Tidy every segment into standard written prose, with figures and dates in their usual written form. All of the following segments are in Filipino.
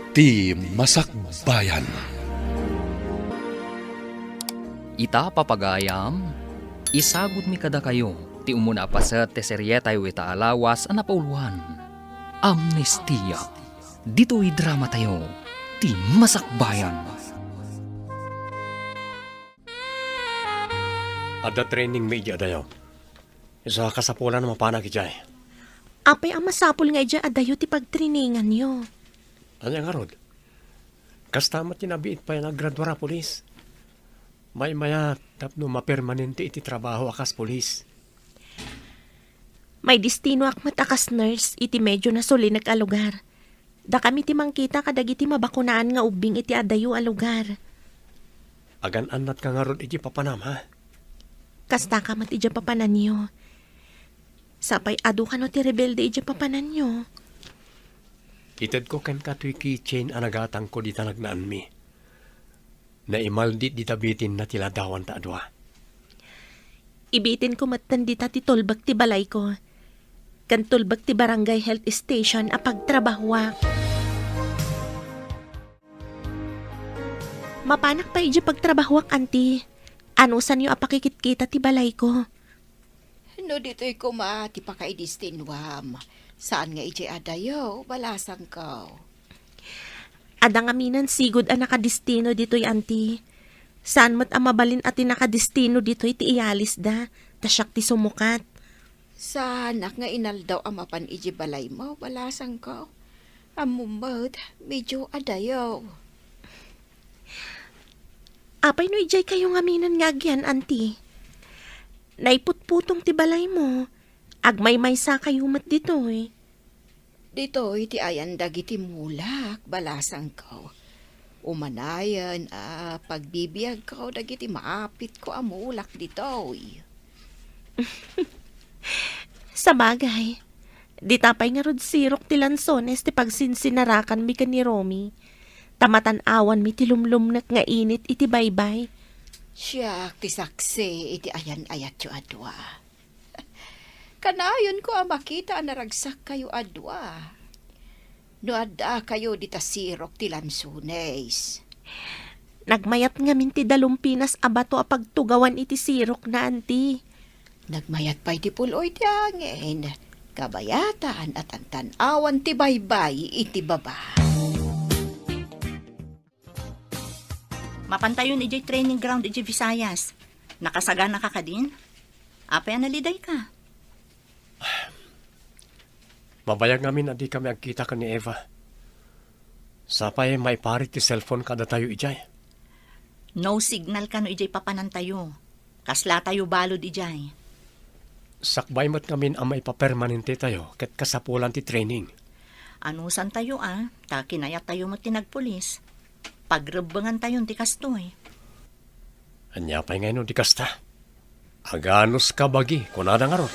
Ti Masakbayan. Ita papagayam, isagod mi kada kayo, ti umuna pa sa teserye tayo ita alawas ang napauluhan. Amnestia. Dito'y drama tayo, ti Masakbayan. Ada training media dayo. Isa kasapulan na mapanag ijay. Apay ang masapul nga ija adayo ti pagtriningan nyo. Ano nga rod? Kastamat tinabiit pa yung naggraduara polis. May maya tapno mapermanente iti trabaho akas polis. May destino ak matakas nurse iti medyo na suli nag-alugar. Da kami ti mangkita kadagiti mabakunaan nga ubing iti adayo alugar. Agan-anat ka nga rod iti papanam ha? Kasta ka mat ija papanan nyo. Sapay adu ka no ti rebelde ija papanan nyo. Itad ko ken katoy keychain anagatang ko di talagnaan mi. Naimaldit di tabitin na tiladawan ta adwa. Ibitin ko matan dita ti tolbak ti balay ko. Kan tolbak ti barangay health station apag trabahwak. Mapanak pa ija pagtrabahwak, anti. Anusan yung apakikit-kita ti balay ko. No dito'y kuma, ti pakaidistinwam. Saan nga iti adayo, balasang ko. Adang aminan sigod ang nakadistino dito'y, anti. Saan mo't ang mabalin at nakadistino dito'y ti iyalis da, tasyak ti sumukat. Saanak nga inaldaw ang mapan iti balay mo, balasang ko. Amumod, medyo adayo. Apay no ijay kayong aminan nga agyan, anti. Naiputputong ti balay mo. Agmay-may sa kayo mat dito'y. Dito'y ti ayan dagiti mulak, balasang ko. Umanayan, pagbibiyag ko dagiti maapit ko ang mulak dito'y. Sa bagay, di tapay nga rod sirok ti lansones ti pagsinsinarakan mi ka ni Romy. Tamatan-awan mi ti lumlumnak nga init iti baybay. Siyak ti saksi iti ayan ayat yo adwa. Kanayon ko ang makita ang naragsak kayo adwa. No adda kayo di tasirok ti lansunes. Nagmayat nga min ti dalumpinas abato a pagtugawan iti sirok na, anti. Nagmayat pa'y ti puloy ti angin. Kabayatan at antanawan ti baybay iti baba. Mapantayon ijay training ground ijay Visayas. Nakasagana ka ka din? Apay analiday ka. Mabayag namin na di kami agkita ka ni Eva. Sapay may parit ti cellphone kada tayo ijay. No signal ka no ijay papanan tayo. Kasla tayo balod ijay. Sakbay mat ngamin ang may papermanente tayo ket kasapulan ti training. Anusan tayo ta kinayat tayo mo tinagpulis. Pagrebangan tayon ti kastoy. Anya pa'y ngayon di kasta. Aganos ka bagi kunada nga ron.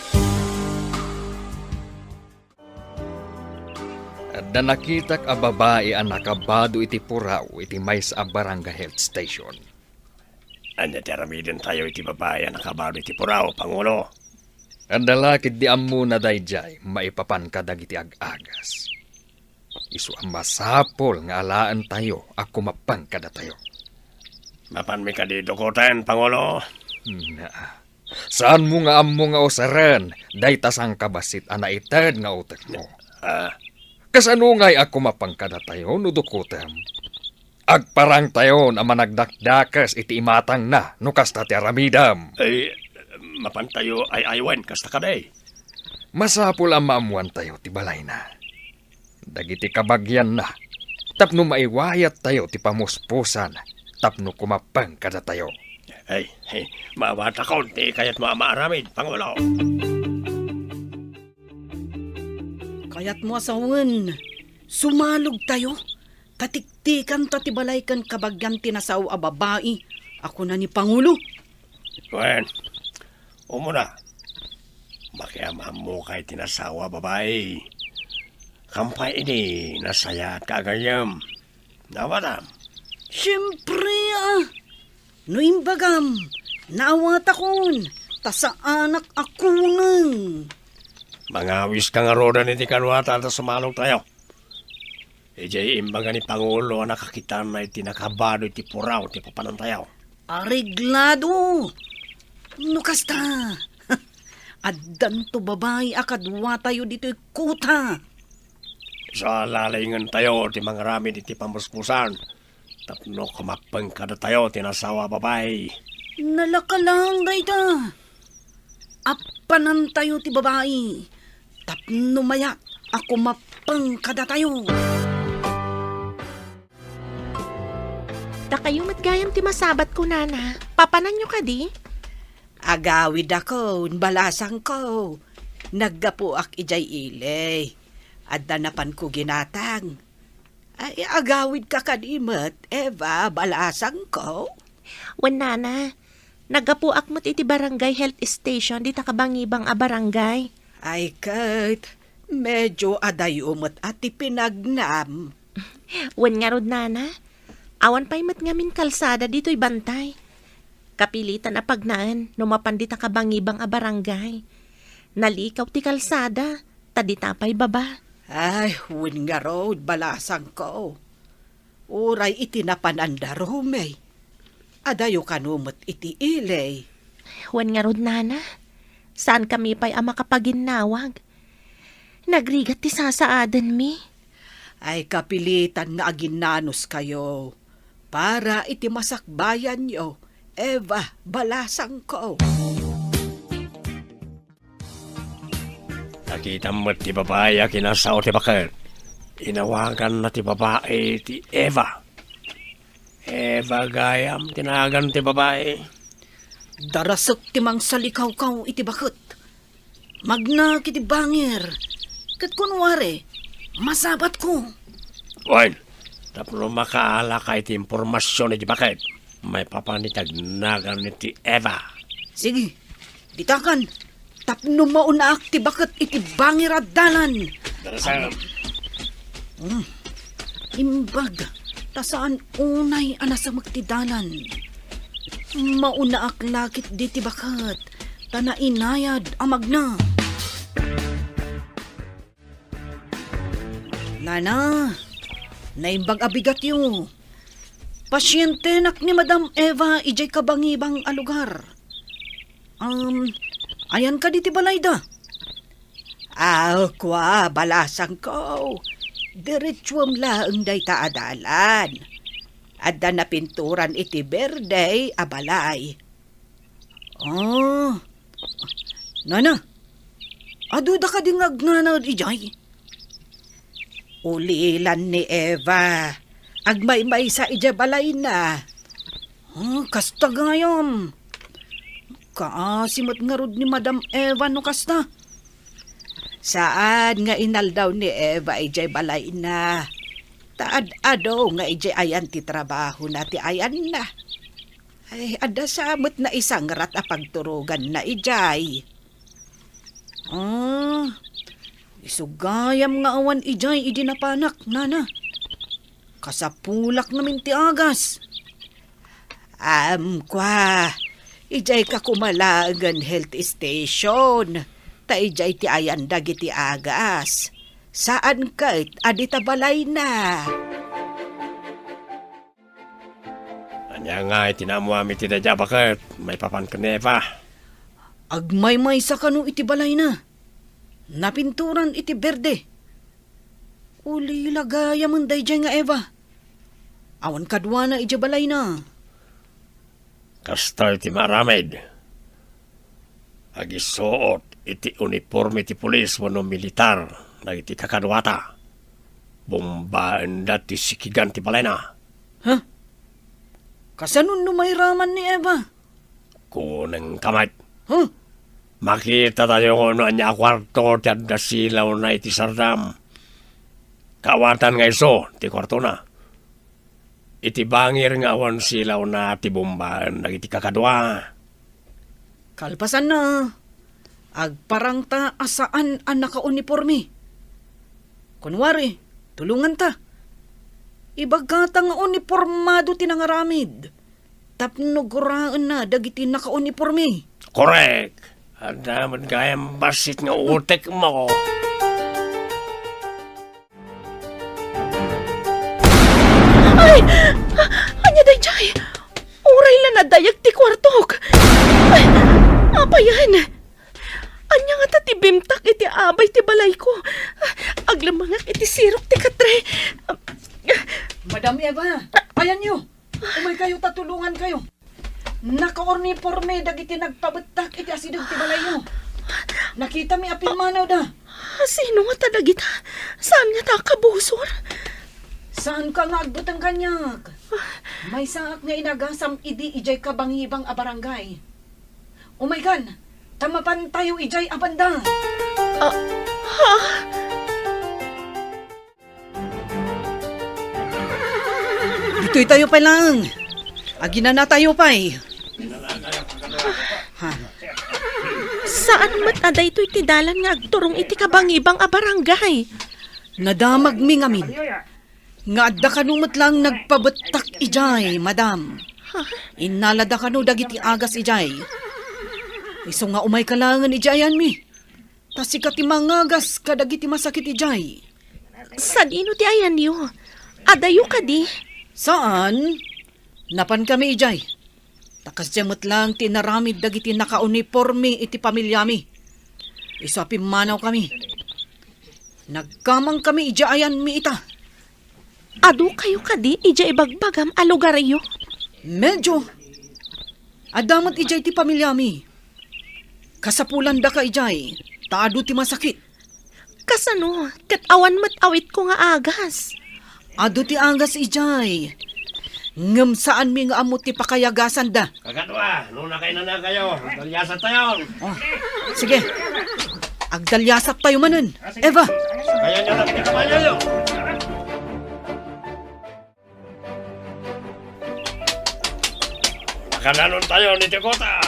Da nakitak a babae ang nakabado iti puraw iti mais a barangay health station. Anya teramidin tayo iti babae ang nakabado iti puraw, Pangulo. Ang dalakid di ammo na dayjay, maipapan ka dagiti ag-agas. Isu ang masapol nga alaan tayo, ako mapang kada tayo. Mapan mi ka di dukutan, Pangulo. Na, saan mo nga ammo nga osaran, day tasang kabasit anaitad nga utak mo. Kasano nga'y ako mapang kada tayo, nudukutam. Agparang tayo na managdakdakas iti imatang na, nukas ta ti aramidam. Ay, mapan tayo ay aywan, kasta ka day. Masapol ang maamuan tayo, ti balay na. Dagiti kabagyan na. Tapno maiwayat tayo, ti pamuspusan. Tapno kumapang kada tayo. Ay, mawata kaunti kaya't maamaaramid, Pangulo. Kaya't mo asawan, sumalog tayo. Katiktikan ta ti balay kan kabagyan tinasaw a babae. Ako na ni Pangulo. Wen, umuna. Makiamam mo kay tinasawa babae. Kampay ini nasaya at kagayam. Nawatam. Siyempre no imbagam, naawat akon, tasa anak ako nang. Mangawis ka nga roda ni ti kanwata at sumalog tayo. Ijay imbaga ni Pangulo ang nakakita na iti nakabado iti puraw iti papanantayaw. Areglado! No kasta? Addan to babae akadwa tayo dito kuta. Sa lalayngan tayo ti mga ramin iti pamuspusan. Tapno kumapang kada tayo tinasawa babae. Nalaka lang dayta. Apanan tayo ti babae. Tapno maya ako mapang kada tayo. Da kayo matgayam ti masabat ko, nana. Papanan nyo ka di? Agawid ako, balasang ko. Naggapo ak ijay ilay. At danapan ko ginatang. Ay, agawid ka kadimat, Eva, balasang ko. Wan, nana. Nagapuak mo't iti barangay health station di takabangibang a barangay. Ay, Kurt, medyo adayumot at ipinagnam. Wan nga rod, nana. Awan pa'y mat ngamin kalsada dito'y bantay. Kapilitan a pagnaan, numapandita ka bangibang a barangay. Nalikaw ti kalsada, tadita pa'y baba. Ay, win nga road, balasang ko. Uray itinapananda rumay. Adayo kanumot iti ilay. Wan nga rod, nana. Saan kami pa'y ama kapaginawag? Nagrigat ti sasaadan mi. Ay, kapilitan nga aginanos kayo. Para iti masakbayan nyo, Eva, balasang ko. Nakita mo ti babae a kinasaw ti bakit. Inawagan na ti babae ti Eva. Eva gayam tinagan ti babae. Darasok ti mang salikaw-kaw iti bakit. Magna kiti bangir. Kat kunwari, masabat ko. Wan, tapno makaala ka iti impormasyon iti bakit. May papanitagnagan ni ti Eva. Sige, ditakan. Tapno mauna ak ti bakit iti bangir at dalan. Darasam. Imbag, tasaan unay anasa magtidalan. Mauna ak lakit di ti bakit. Tana inayad amag na. Nana, naimbag abigat yu. Pasyente nak ni Madam Eva ijay kabangibang alugar. Ayan ka di ti balayda. Kwa, balasang ko. Diretsuam laang day taadalan. Adda na pinturan iti berde, abalay. Nana, aduda ka din agnanaw ijay. Ulilan ni Eva. Agmay-may sa ijabalay na. Kasta gayam. Kaasimot nga rod ni Madam Eva no kasta. Saan nga inaldaw ni Eva ijay balay na. Taad-ado nga ijay ayan ti trabaho na ti ayan na. Ay, ada samot na isang rat a pagturugan na ijay. Isugayam nga awan ijay idinapanak, nana. Kasapulak namin ti agas. Kwa, ijay ka kumalagan health station. Ta ijay ti ayan dagiti agas. Saan kait adita balay na? Anya nga itinamuami ti dadya bakit. May papan ka ni Eva. Agmay-may sa kanu iti balay na. Napinturan iti berde. Uli lagaya man dayjay nga Eva. Awan kadwa na iti balay na. Kasta iti maramid. Agisuot iti uniforme ti pulis wano militar na iti kakadwata. Bombaan dati sikigan ti balay na. Kasanun numayraman ni Eva? Kunang kamay. Makita tayo kung ano niya kwarto ti adda silaw na iti sardam. Kawatan nga iso, ti kwarto na. Iti bangir nga awan silaw na ti bombaan iti kakadwa. Kalpasan na. Agparang ta asaan ang naka-uniforme. Kunwari, tulungan ta. Ibagata nga uniformado tinangaramid. Tapno guraan na dagiti naka-uniforme. Correct. Ada man kayang basit nga utek mo. Ay! Anya day jay! Uray la na dayag ti kwartok! Ay! Apa yan? Anya nga ta ti bimtak iti abay ti balay ko. Aglamangak iti sirok ti katre. Madam Eva, ayan nyo. Umay kayo, tatulungan kayo. Naka-orniporme dagiti nagpabetak iti asidog ti balay nyo. Nakita mi apil manaw da. Sino nga talagita? Saan nga ta kabusor? Saan ka nga agbutang kanyak? May saak nga inagasam idi ijay kabangibang a barangay. Umaygan, tamapan tayo ijay abanda. Dito'y tayo pa lang. Agina na tayo pa eh. Saan mataday to'y tidalan nga agturong iti kabangibang a barangay? Nadamag mi ngamin. Nga adda kanumot lang nagpabetak ijay, madam. Inalada kanu dagiti agas ijay. Iso nga umay kalangan ijayan mi. Tas ikati mangagas kadagiti masakit ijay. Sa dino ti ayan yo? Adayo ka di? Saan? Napan kami ijay. Takas jamot lang tinaramid dagiti naka-uniforme iti pamilyami. Iso pimanaw kami. Nagkamang kami ijayan mi ita. Ado kayo ka di? Ija ibagbagam a lugar iyo? Medyo. Adamat ijay ti pamilyami. Kasapulan da ka ijay. Taado ti masakit. Kasano? Kat awan mat awit ko nga agas. Ado ti angas ijay. Ngem saan mi nga amot ti pakayagasan da. Kagatwa, nuna kayo na kayo. Dalyasa tayo. Oh, sige. Agdalyasap tayo manen. Eva, Kaya nyo na pinakamalyo yun. Nakananon tayo ni Tikota.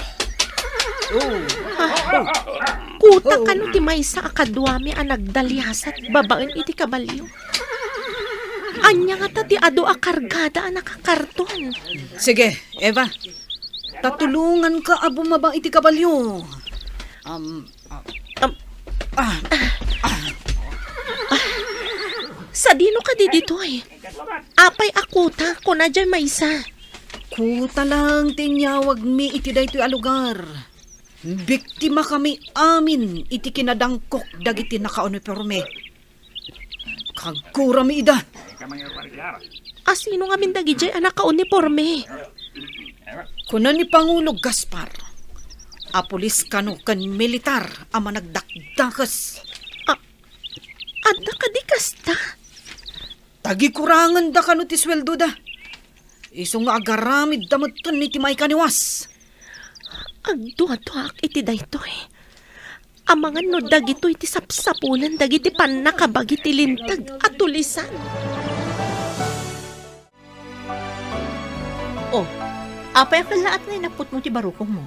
Kuta kano ti maysa akadwami a nagdalyasat babaen iti kabalyo. Anya nga ta ti ado a kargada a nakakarton. sige, Eva. Tatulungan ka abo mabang iti kabalyo. Sa dino ka di ditoy? Apay akuta ko na dyan maysa. Kuta lang tinyawag mi iti daytoy a lugar. Biktima kami amin iti kinadangkok dagiti naka-uniforme. Kagkura mi ida. Asino nga mindagi dyan a naka-uniforme? Kunan ni Pangulo Gaspar. Apulis kano kan militar ama nagdakdakas. Adda ka di kasta? Tagikurangan da kano ti sweldo da. Iso nga agaramid damutan ni ti may kaniwas. Agduwa-duwak iti daytoy. Amangan no dagito iti sapsapulan dagiti panakabagi ti lintag at tulisan. Oh, apay akalaat na inapot mo ti barukong mo.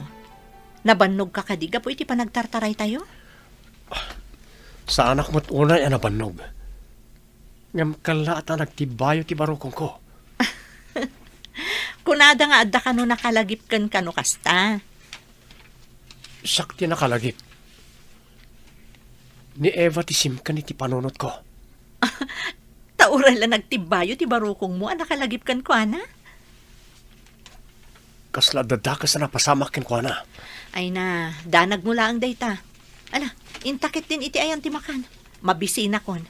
Nabannog ka kadiga po iti panagtartaray tayo? Sa anak mo't unay ang nabannog. Ngam kalaat na nagtibayo ti barukong ko. Kunada nga adda ka no nakalagip kano kasta. Sakti nakalagip. Ni Eva ti simkan iti panunot ko. Tauran lang nagtibayo ti barukong mo, nakalagip ko, ana? Kasla dadakas na napasamakin ko na. Ay na, danag mo lang dayta. Ala, intakit din iti ayan ti makan. Mabisin akon.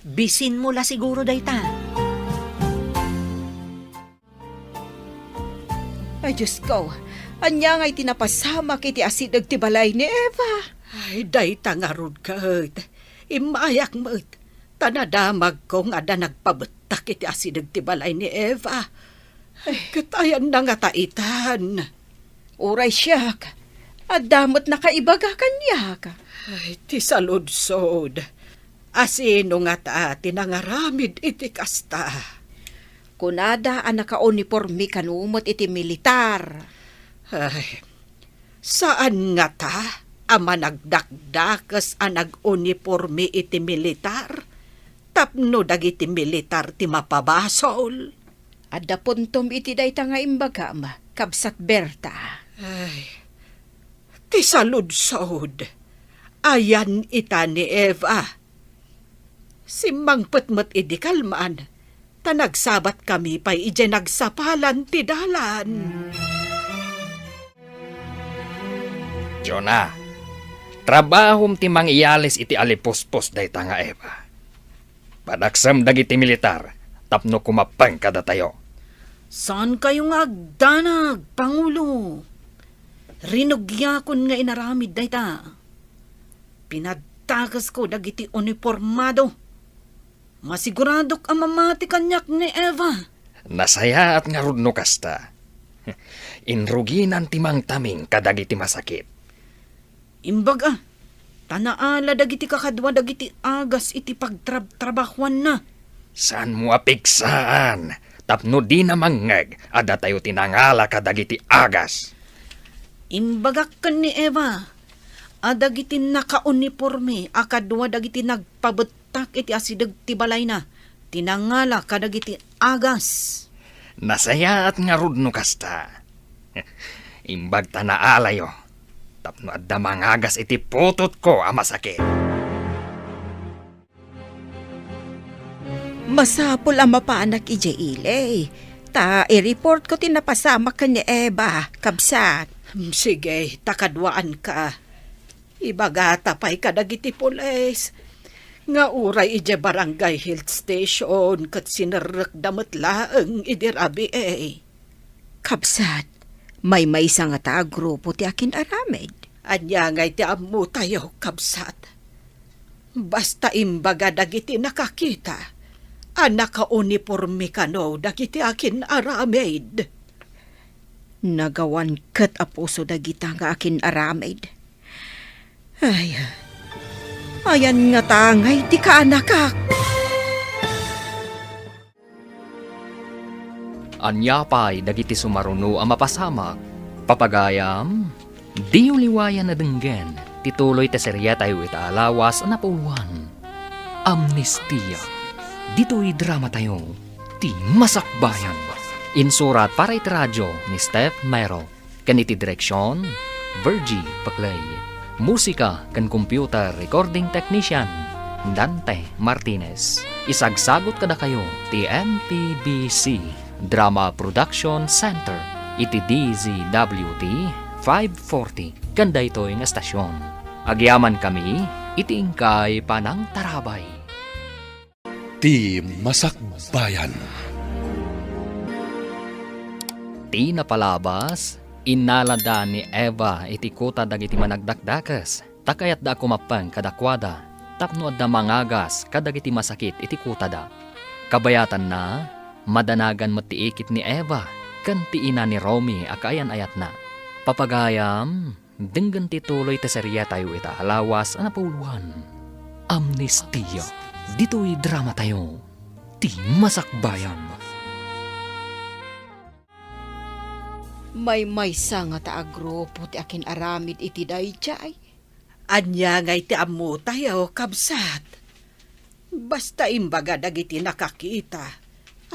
Bisin mo la siguro dayta. Ay, Diyos ko. Anya nga'y tinapasamak iti asidag ti balay ni Eva. Ay, day tangarod ka, imayak mo, tanadamag ko nga da nagpabetak iti asidag ti balay ni Eva. Ay, katayan na nga taitan. Uray siya ka. Adamot na kaibaga kanya ka. Ay, ti saludsod. Asino nga ta tinangaramid iti kasta. Kunada ang naka-uniforme kanumot iti militar. Ay, saan nga ta? Ama nagdakdakas ang nag-uniforme iti militar? Tapno dagiti militar ti mapabasol. Adda puntom iti dayta nga imbaga ma, kabsat Berta. Ay, ti saludsod. Ayan ita ni Eva. Si mangpetmet idi kalmaan. Ta nagsabat kami pa ije nagsapalan ti dalan. Jonah, trabahom ti mangiyalis iti alipuspos dayta nga Eva. Padaksam dagiti militar, tapno kumapang kada tayo. Saan kayo nga agdanag, Pangulo? Rinugyakon nga inaramid dayta. Pinadtakas ko dagiti uniformado. Masiguradok ang mamati kanyak ni Eva. Nasaya at nga rudno kasta. Inruginan timang taming kadagiti masakit. Imbaga, tanaala dagiti kakadwa dagiti agas iti pagtrabahuan na. Saan mo apiksaan? Tapno di na mangeg, ada tayo tinangala kadagiti agas. Imbagak kan ni Eva. Adagiti naka-uniforme, akadwa dagiti nagpabutak iti asidag ti balay na. Tinangala kadagiti agas. Nasaya at nga rudno kasta. Imbag tanaalayo. Tapno adda mangagas iti putot ko ang masakit. Masapol ang mapaanak ije ile. Ta i-report ko tinapasama ka ni Eva, kabsat. Sige, takadwaan ka. Ibagata pa'y kadagiti pulis. Nga uray ije barangay health station kat sinarrak damat laeng idirabi eh. Kabsat, may isa nga ta grupo ti akin aramid. Anya ngay ti amu tayo, kabsat. Basta imbaga dagiti nakakita. Anak ka uniforme ka no, dagiti akin aramid. Nagawan kat apuso dagita nga akin aramid. Ay, ayan nga tangay, di ka anakak. Anya pa'y dagiti sumaruno ang mapasamak. Papagayam, di uliwayan na denggen. Tituloy te serya tayo itaalawas na puluhan. Amnestia. Dito'y drama tayo. Ti Masakbayan. Insurat para iti radyo ni Steph Mero. Kaniti direksyon, Virgie Paclay. Musika kan computer recording technician, Dante Martinez. Isagsagot kada kayo ti MTBC Drama Production Center. Iti DZWT 540. Kanda ito'y nga estasyon. Agyaman kami, iti ingkay panang tarabay. Ti Masakbayan. Ti napalabas, inalada ni Eva iti kuta dagiti managdakdakas. Takayat da kumapang kadakwada. Tapno da mangagas kadagiti masakit iti kuta da. Kabayatan na, madanagan matiikit ni Eva. Kanti ina ni Romy akayan ayat na. Papagayam, denggan tituloy te serya tayo itaalawas na pauluhan. Amnestia. Dito'y drama tayo. Ti Masakbayan. May isa nga ta grupo ti akin aramid iti dayjay. Anya ngay ti amu tayo, kabsat. Basta imbaga dagiti nakakita.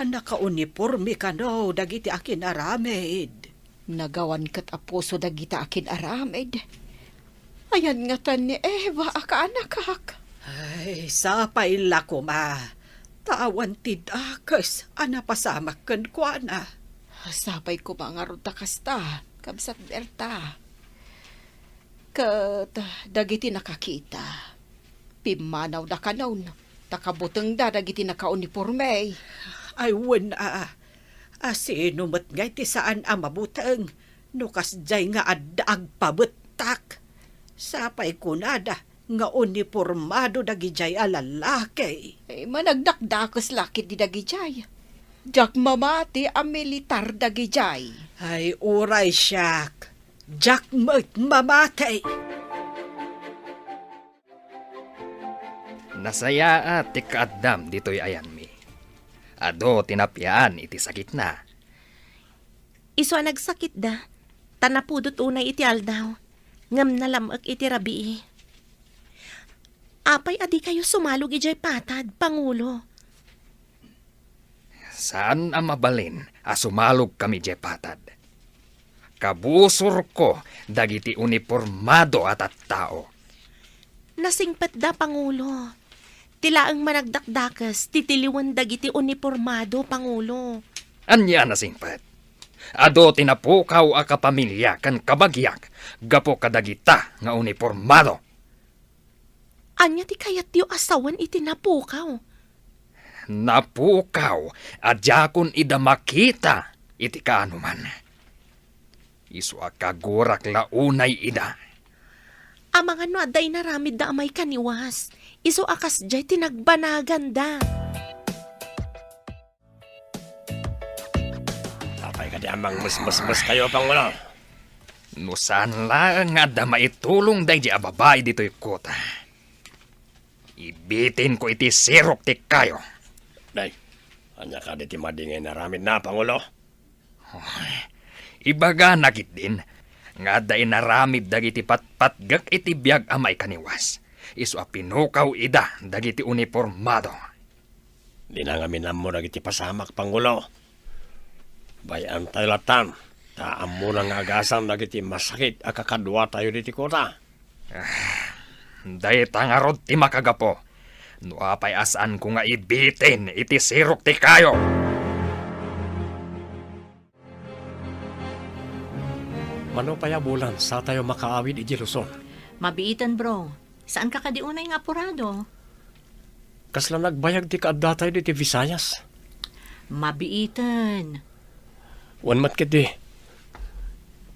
Anak ka uniforme ka no, dagiti akin aramid. Nagawan kat apuso dagita akin aramid. Ayan nga tan ni Eva aka anakak. Ay, sapay lako ma. Tawan tidakas, anapasamak kan kwa na. Sapay ko mga ruta kasta, kabsat Berta. Kat dagiti nakakita. Pimanaw da kanaw, takabutang da dagiti naka-uniforme. Ay, wala. Asino mat ngay ti saan amabutang. Nukas jay nga addaag pabutak. Sapay kunada nga uniformado dagijay alalaki. Managdakdakos lakit di dagijay. Jak mamati ang militar dagijay. Ay, uray siyak. Jack mamatay. Nasaya at ti kaadam dito'y ayan mi. Ado tinapyaan iti sakit na. Iso nagsakit da. Tanapudot unay iti aldaw. Ngam nalamag iti rabii. Apay adi kayo sumalog ijay patad, Pangulo. Saan ang mabalin sumalog kami jay patad? Kabusor ko dagiti uniformado at tao. Nasingpet da, Pangulo. Tilaang managdakdakas, titiliwan dagiti uniformado, Pangulo. Anya na singpet. Ado tinapukaw a kapamilya kan kabagyak, gapo kadagita nga uniformado. Anya ti kayat yu asawan iti napukaw. Napukaw, adya kun ida makita, iti kaanuman. Isu akagurak launay ida. Amang ano aday naramid da amay kaniwas. Iso akas jay tinagbanagan da. Tapay ka di amang mas kayo, Pangulo. Nusan lang nga da maitulong day di ababay dito'y kota. Ibitin ko iti sirok ti kayo. Day, anya ka di timadingay na ramid na, Pangulo. Ibaga nakit din, nga da inaramid dagiti patpatgak iti biyag amay kaniwas. Isu a pinukaw ida dagiti uniformado. Di na nga minam mo nagiti pasamak, Pangulo. Bayan tayo latan, taam mo nang agasang nagiti masakit akakadwa tayo diti kota. Day tangarod ti makagapo. No apay asan ko nga ibitin iti sirok ti kayo. Mano payabulan sa tayo makaawid iti Luzon. Mabiitan, bro. Saan ka kadiunay nga apurado? Kasla nagbayag ti kaadda tayo diti Visayas. Mabiitan. Wan mat kiti.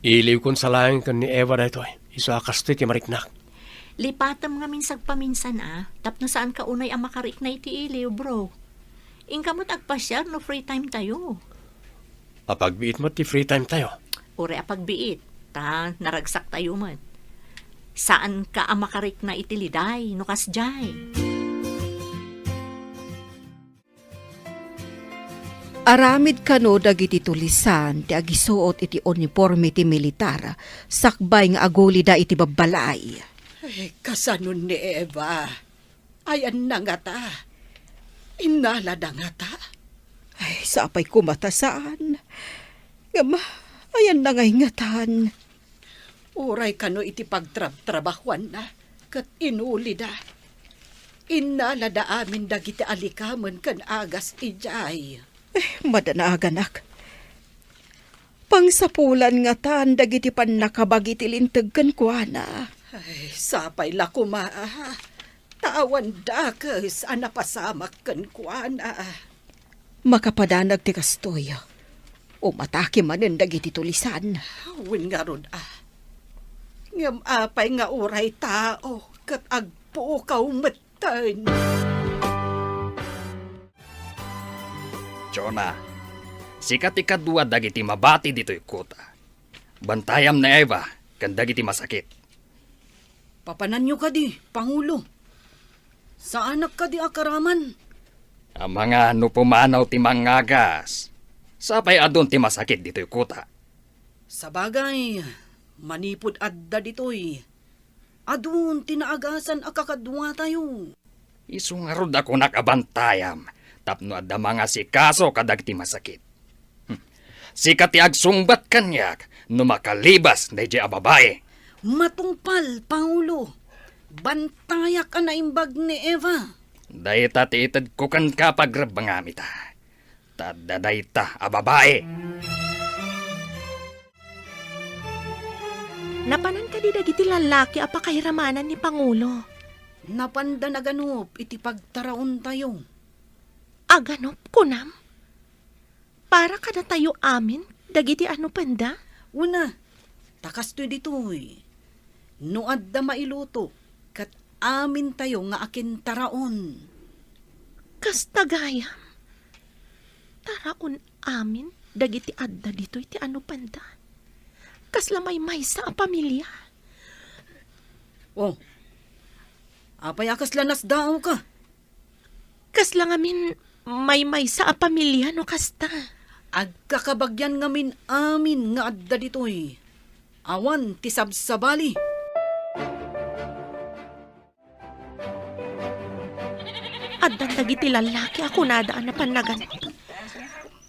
Iliw kon sa langin kan ni Eva dito. Isa kasto ti mariknak. Lipatam nga minsag paminsan tapno saan ka unay ang makarik na iti iliw, bro. Ingkamot agpasyar no free time tayo. Apagbiit mo ti free time tayo. Ure apagbiit, naragsak tayo man. Saan ka ang makarik na itiliday, no kasjay? Aramid kano dagiti tulisan ti agisuot iti uniforme ti militar, sakbay nga aguli da iti babalay. Ay, kasanon ni Eva. Ayan na nga ta. Inalada nga ta. Ay, sapay kumatasaan. Gama, ayan na ngay ngatan. Uray kano iti pagtrabahuan na. Kat inuli da. Inalada amin dagiti alikaman kan agas ijay. Madanaganak. Pangsapulan nga tan dagiti panakabag iti lintag kan kuana. Ay, sapay la kumaa. Tawan da kas anapasamak kan kuana. Makapadanag ti kastoy. Umatake manen dagiti tulisan. Win nga ron Ngam apay nga uray tao. Kat agpo kaumatan. Chona, sikat ikadua dagiti mabati dito'y kota. Bantayam na Eva, kan dagiti masakit. Papanan nyo ka di, Pangulo. Sa anak ka di akaraman. Ang mga nupumanaw ti mangagas. Sapay adon ti masakit dito'y kota. Sa bagay, manipod adda ditoy. Adun tinaagasan akakadwa tayo. Isungarod ako nakabantayam. Tapno adda mga sikaso kadagti masakit. Sikat ti agsungbat kanyak no makalibas na di ababae. Matungpal, Pangulo. Bantayak ka na imbag ni Eva. Dayta ti itad ko kan kapag rabangamita. Tadda dayta ababae. Napanan ka di dagiti lalaki apakahiramanan ni Pangulo. Napanda na ganop, iti pagtaraon tayo. Aganop kunam. Para kada tayo amin, dagiti ano panda? Una, takas to ditoy. No adda mailuto, kat amin tayo nga akin taraon. Kas tagayam. Taraon amin, dagiti adda dito iti ano panda. Kas lamay sa pamilya. Oh, apay akas lanas daw ka. Kas lang amin may sa pamilya no kasta. Agkakabagyan ngamin amin nga adda ditoy. Awan ti sabsabali. Addan dagiti lalaki ako nadaan na panaganap.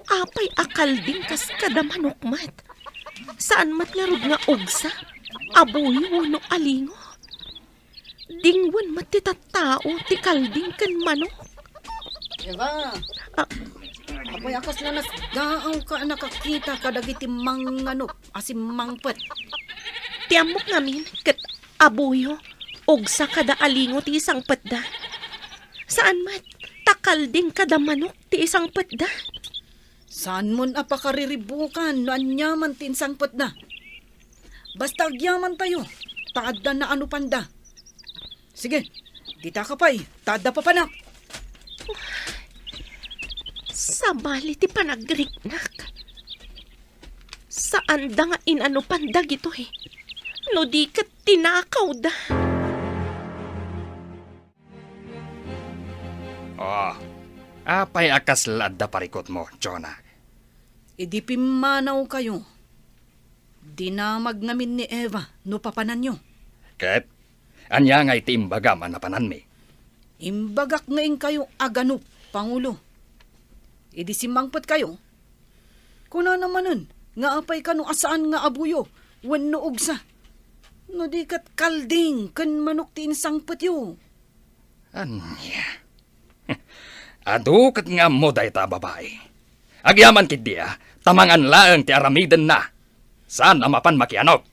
Apay akal din kas kadamanukmat. Saan mat nga rod nga ugsa? Aboy no alingo. Dingwan matitattao ti kalding kan manok. Eva, apay akas na nasdaaw ka nakakita kadagiti asim mangpet. Ti amok ngamin ket abuyo og sa kada alingo ti isang petda. Saan mat takalding kada manok ti isang petda? Saan mon apakariribukan no anyaman tinsang pet na? Basta agyaman tayo, taadda na ano panda. Sige, dita ka pa'y, taadda pa panak. Sabali ti panagriknak. Saan da nga inano panda gito eh? No di kat tinakaw da. Oh, apay akas ladda parikot mo, Jonah. Idi pimanaw kayo. Dinamag namin ni Eva no papanan nyo. Ket, anya nga iti imbaga manapanan mi. Imbagak ngayon kayo aganup, Pangulo. Idi simangpet kayo. Kuna namanan, nga apay ka no asaan nga abuyo, wenno ugsa. No di kat kalding, kan manok ti insangpet yo. Anya? Adu kat nga mo day ta babae. Agyaman kid dia, tamangan laeng ti aramiden na. Saan amapan makianok?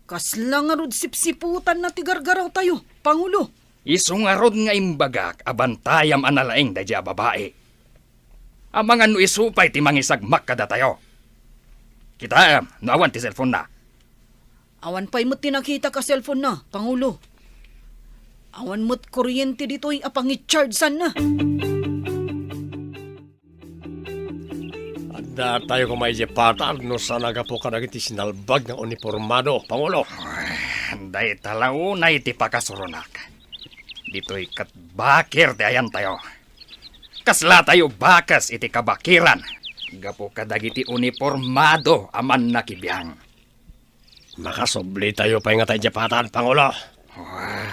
Kasla nga rod sipsiputan na ti gargaraw tayo, Pangulo. Isungarod nga imbagak abantayam analaeng da dia babae. Amangan no isupay ti mangisagmak kada tayo. Kita nawan ti cellphone na. Awan pa'y mo't tinakita ka cellphone na, Pangulo. Awan mo't kuryente dito'y apangit-chargesan na. Anda tayo kumay patal no sa nagapo ka nagiti sinalbag ng uniformado, Pangulo. Day talaw na iti pakasurunak. Dito'y katbakir ti ayan tayo. Kasla tayo bakas iti kabakiran. Gapo kadagiti uniformado aman nakibiyang. Makasubli tayo pa nga tayo patan, Pangulo.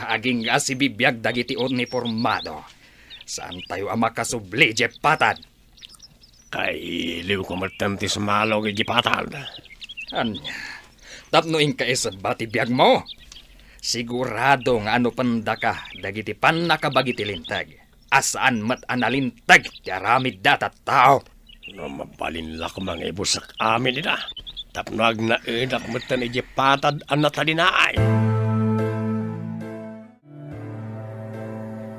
Aging nga si bibiyag dagiti uniformado. Saan tayo ang makasubli, Jepatad? Kay iliw ko matamti sumalog ijipatan. Anya, tapnoin ka isa bati biyag mo. Sigurado nga ano panda ka, dagiti pan nakabagiti lintag. Asaan mat analintag, tiaramid datat tao. No mabalinla ko mga ibusak amin nila. Tapnag na edak matan ijipatad ang natalinaay.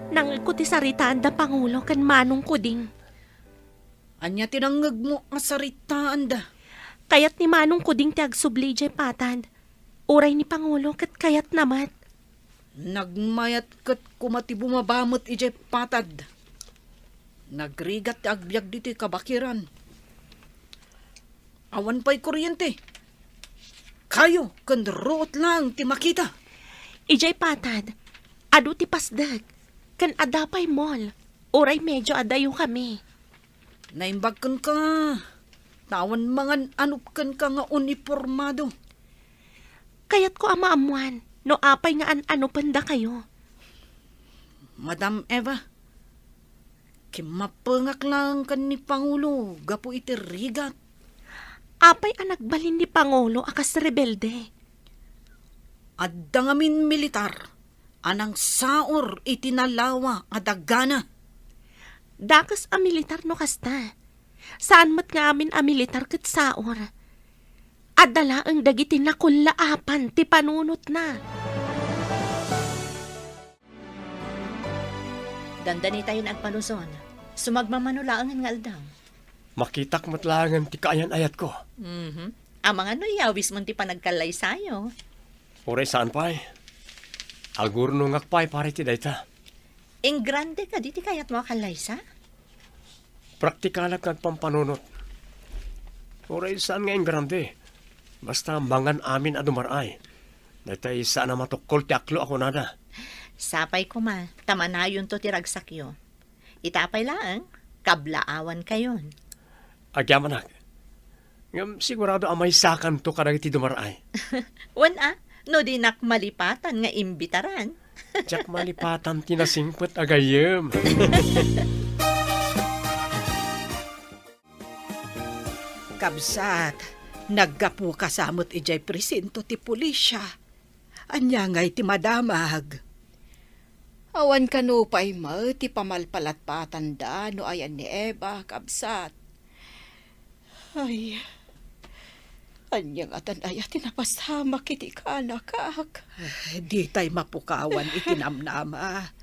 Nang ti saritaan da Pangulo kan manong kuding. Anya tinangag mo nga saritaan da. Kayat ni manong kuding ti agsubli jay patad. Uray ni Pangulo kat kayat namat. Nagmayat kat kumati bumabamot ijay patad. Nagrigat ti agbyag dito kabakiran. Awan pa'y kuryente. Kayo, kandroot lang ti makita. Ijay patad. Adu ti pasdag. Kan adapay mall. Uray medyo adayo kami. Naimbagkan ka. Tawan mangan anupkan ka nga uniformado. Kayat ko amaamuan. No apay nga ano panda kayo. Madam Eva, kimapengak lang kan ni Pangulo. Gapo iti rigat. Apay ang nagbalin ni Pangulo akas rebelde. Adda ngamin militar. Anang saor itinalawa adagana. Dakas a militar no kasta. Saan mat nga amin a militar kat saor. Adala ang dagiti na kulaapan ti panunot na. Dandani tayo na agpanuson. Sumagmamanulaangan nga aldang. Makitak matlangan ti kaayan ayat ko. Amang ano yawis mo ti panagkalay sayo. Oray saan pa'y? Agurno ngakpay pare ti dayta. Ing grande ka, di ti kayat mo kalay sa? Praktikalat kag pampanunot. Oray saan nga ing grande? Basta mangan amin adumaray. Daytay saan na matukol ti aklo ako nada. Sapay ko ma, tamanayon to ti ragsakyo. Itapay lang, kablaawan kayon. Agyaman Ngam sigurado amay sakan to kadagiti dumaray. Wan no di nak malipatan nga imbitaran. Jack malipatan tinasingpet agayem. Kabsat, naggapu kasamot ijay presinto ti pulisya. Anya ngay ti madamag. Awan kano pa'y ti pamalpalat patanda no ayan ni Eva, kabsat. Ay, anyang atan ay tinapasama kiti kanakak. Di tay mapukawan itinamnama.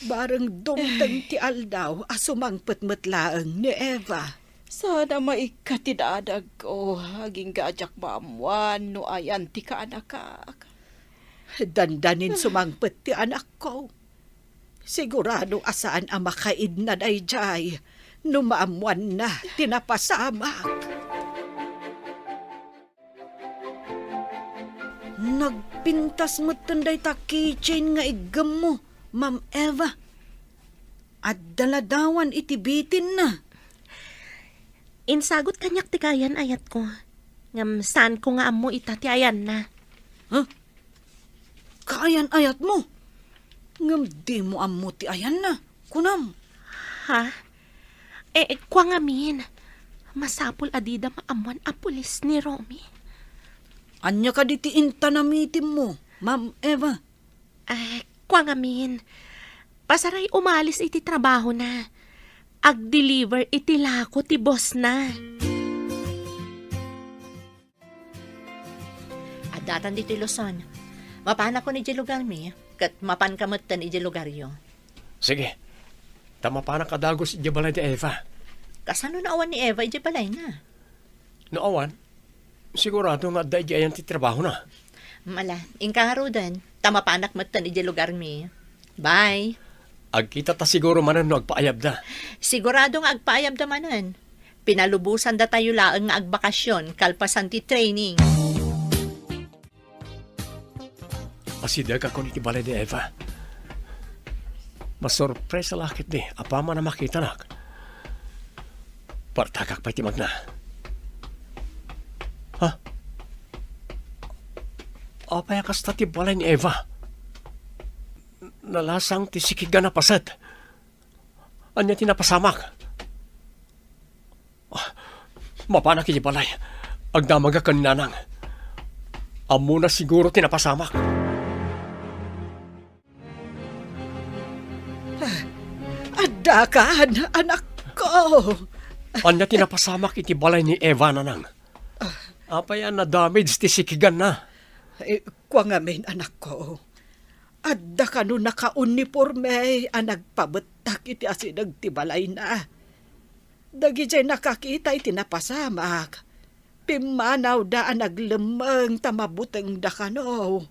Bareng dumteng ti aldaw asumang petmetlaeng ni Eva. Sana maikatidadag ko, aging gajak maamuan no ayan ti kanakak. Dandanin sumangpet ti anak ko. Sigurado asaan ang makaid na dayjay. Numaamuan na tinapasamak. Nagpintas mo tanday ta keychain nga igam mo, Ma'am Eva. At daladawan itibitin na. Insagot kanyak ti kayan ayat ko. Ngam saan ko nga amo itati ayan na. Kaayan ayat mo. Ngam di mo ammo ti ayan na. Kunam. Ha? Kwa ngamin. Masapul adida maamuan a pulis ni Romy. Anya ka di ti intanamitim mo, Ma'am Eva. Kwa ngamin. Pasaray umalis iti trabaho na. Ag-deliver iti lako ti boss na. Adatan dito Luzon. Mapan ako ni lugar mi, kat mapan kamot tan iti lugar yo. Sige, tama pa na kadagos iti balay ti Eva. Kasano na awan ni Eva iti balay na? Noowan, sigurado nga da iti ayan ti trabaho na. Mala, ingkaharudan, tama panak mo tan iti lugar mi. Bye! Agkita ta siguro manan no agpaayab da. Sigurado nga agpaayab da manan. Pinalubusan da tayo laang nga agbakasyon, kalpasan ti training. Asidag ako ni ti balay di Eva. Masorpresa lakit ni, apa man na makita nak. Partagak pa iti magna. Ha? Apaya kasta ti balay ni Eva. Nalasang ti sikiga na pasad. Anya ti napasamak. Mapanak iti balay. Agdamaga kaninanang. Amo na siguro ti napasamak. Adakan, anak ko. Anya ti napasamak iti balay ni Eva nanang. Apaya na damage ti sikigan na. Kwa ngamin, anak ko. Adda ka no naka-uniforme ang nagpabetak iti asinag tibalay na. Dagi jay nakakita iti napasamak. Pimanaw da ang naglemeng tamabuteng da ka no.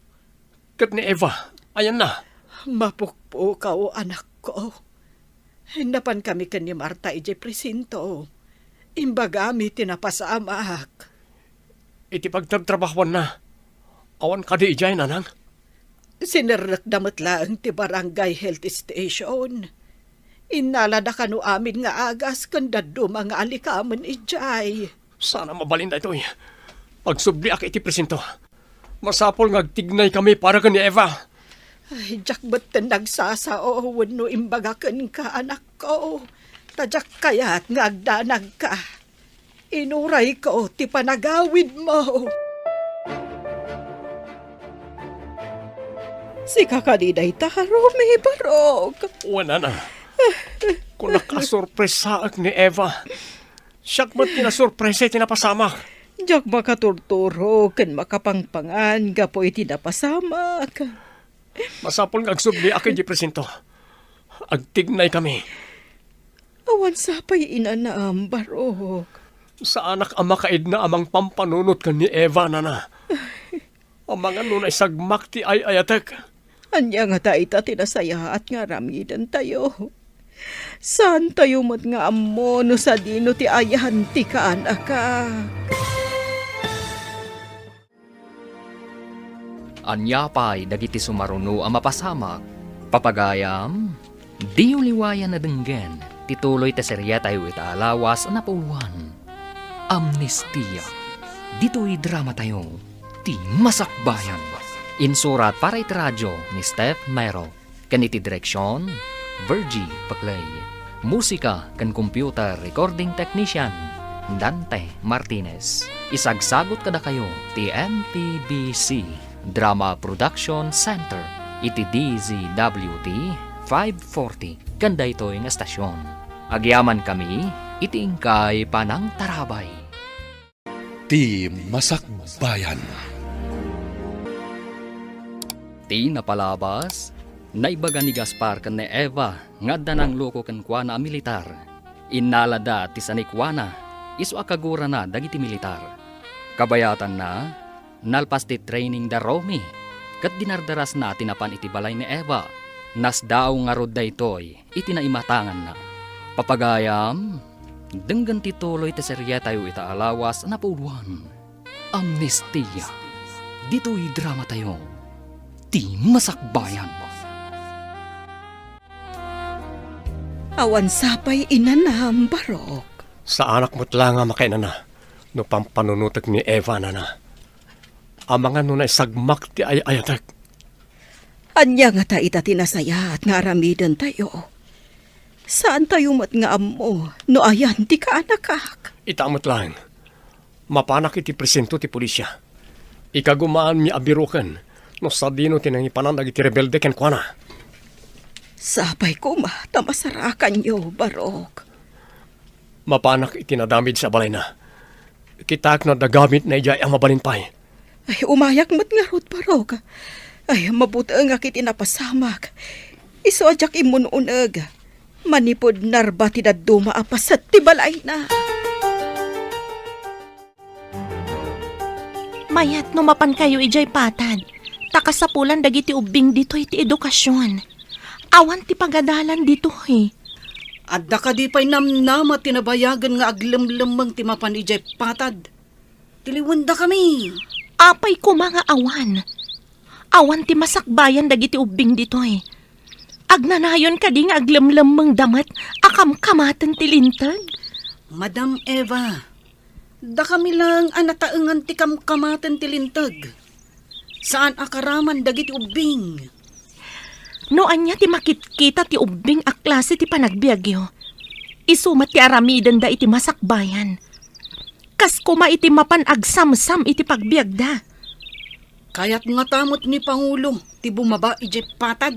Kat ni Eva, ayan na. Mapukpo ka o anak ko. Hinapan kami kan ni Marta iti presinto. Imbagami tinapasamak. Iti pagtrabahuan na. Awan ka di ijay nanang. Sinernak damat lang ti barangay health station. Inalada ka no amin nga agas kanda mga alikaman ijay. Sana mabalin na ito eh. Pagsubli ak iti presinto. Masapol ngagtignay kami para ka ni Eva. Ay, jak ba't nagsasao no imbagakan ka anak ko. Tadyak kaya't ngagdanag ka. Inuray ko ti panagawid mo. Si kakadiday ta, Romy Barog. Wala na. Kung nakasurpresa ak ni Eva, siyak ba't kinasurpresa tinapasamak? Diyak makaturturo, kan makapangpangan, gapo iti napasamak. Masapol ngagsubli ak iti presinto. Agtignay kami. Awan sapay inanaam, Barog. Sa anak ang makaid na amang pampanunot ka ni Eva na. Ang mga nunay sagmak ti ay ayatek. Anya nga taita tinasaya at nga ramidan tayo. Saan tayo mat nga amo no sa dino ti ayahan ti kaanaka. Anya pa'y dagiti sumaruno ang mapasamak. Papagayam, di uliwayan na denggen. Tituloy ta serya tayo italawas na puluhan. Amnestia. Dito'y drama tayo. Ti Masakbayan. Insurat para iti radyo ni Steph Mero. Kaniti direksyon, Virgie Paclay. Musika kan computer recording technician, Dante Martinez. Isagsagot kada kayo ti NTBC Drama Production Center, iti DZWT 540, kanda ito'y nga estasyon. Agyaman kami, iti ingkay Panang Tarabay. Ti Masakbayan. Ti napalabas, naibaga ni Gaspar kan ni Eva, nga danang loko kan kuana a militar. Inalada ti sanikwana, iso akagura na dagiti militar. Kabayatan na, nalpas ti training da Romy, kat dinardaras na tinapan iti balay ni Eva. Nasdaaw nga rod da ito'y, iti naimatangan na. Papagayam, denggan tituloy ti serye tayo ita alawas na puluan. Amnestia. Dito'y drama tayo. Ti Masakbayan. Awan sapay inanam, Barok. Sa anak mo't lang nga makainana, no pampanunutak ni Eva na na. Ang mga nunay sagmak ti ayatak. Anya nga ta ita tinasaya at nga aramidan tayo. Saan tayo mat nga amo, no ayan di ka anakak. Itamot lang. Mapanak iti presento ti pulisya. Ikagumaan mi abirukan, no sa dino tinangipanan iti rebelde ken kuana. Sapay ko ma, tamasarakan yo, Barok. Mapanak iti nadamid sa balay na. Kitak na dagamit na ijay ang mabalinpay. Ay, umayak mat nga rot, Barok. Ay, mabuti nga kiti napasamak. Iso ajak imununag. Manipod narba ti daduma apasat ti balay na. Mayat no mapan kayo ijay patad. Takasapulan dagiti ubing dito iti edukasyon. Awan ti pagadalan dito eh. Adda ka di pa'y namnama tinabayagan nga aglemlemang timapan ijay patad. Tiliwanda kami. Apay ko mga awan. Awan ti masakbayan dagiti ubing dito eh. Agnanayon ka di nga aglemlemang damat akam-kamatan ti lintag. Madam Eva, da kami lang anataengan ti kamkamatan ti lintag. Saan akaraman dagiti ubing? No anya ti makitkita ti ubing a klase ti panagbiagyo. Isumat ti aramidan da iti masakbayan. Kas kuma iti mapan agsamsam iti pagbiagda. Kaya't nga tamot ni Pangulo ti bumaba ijay patad.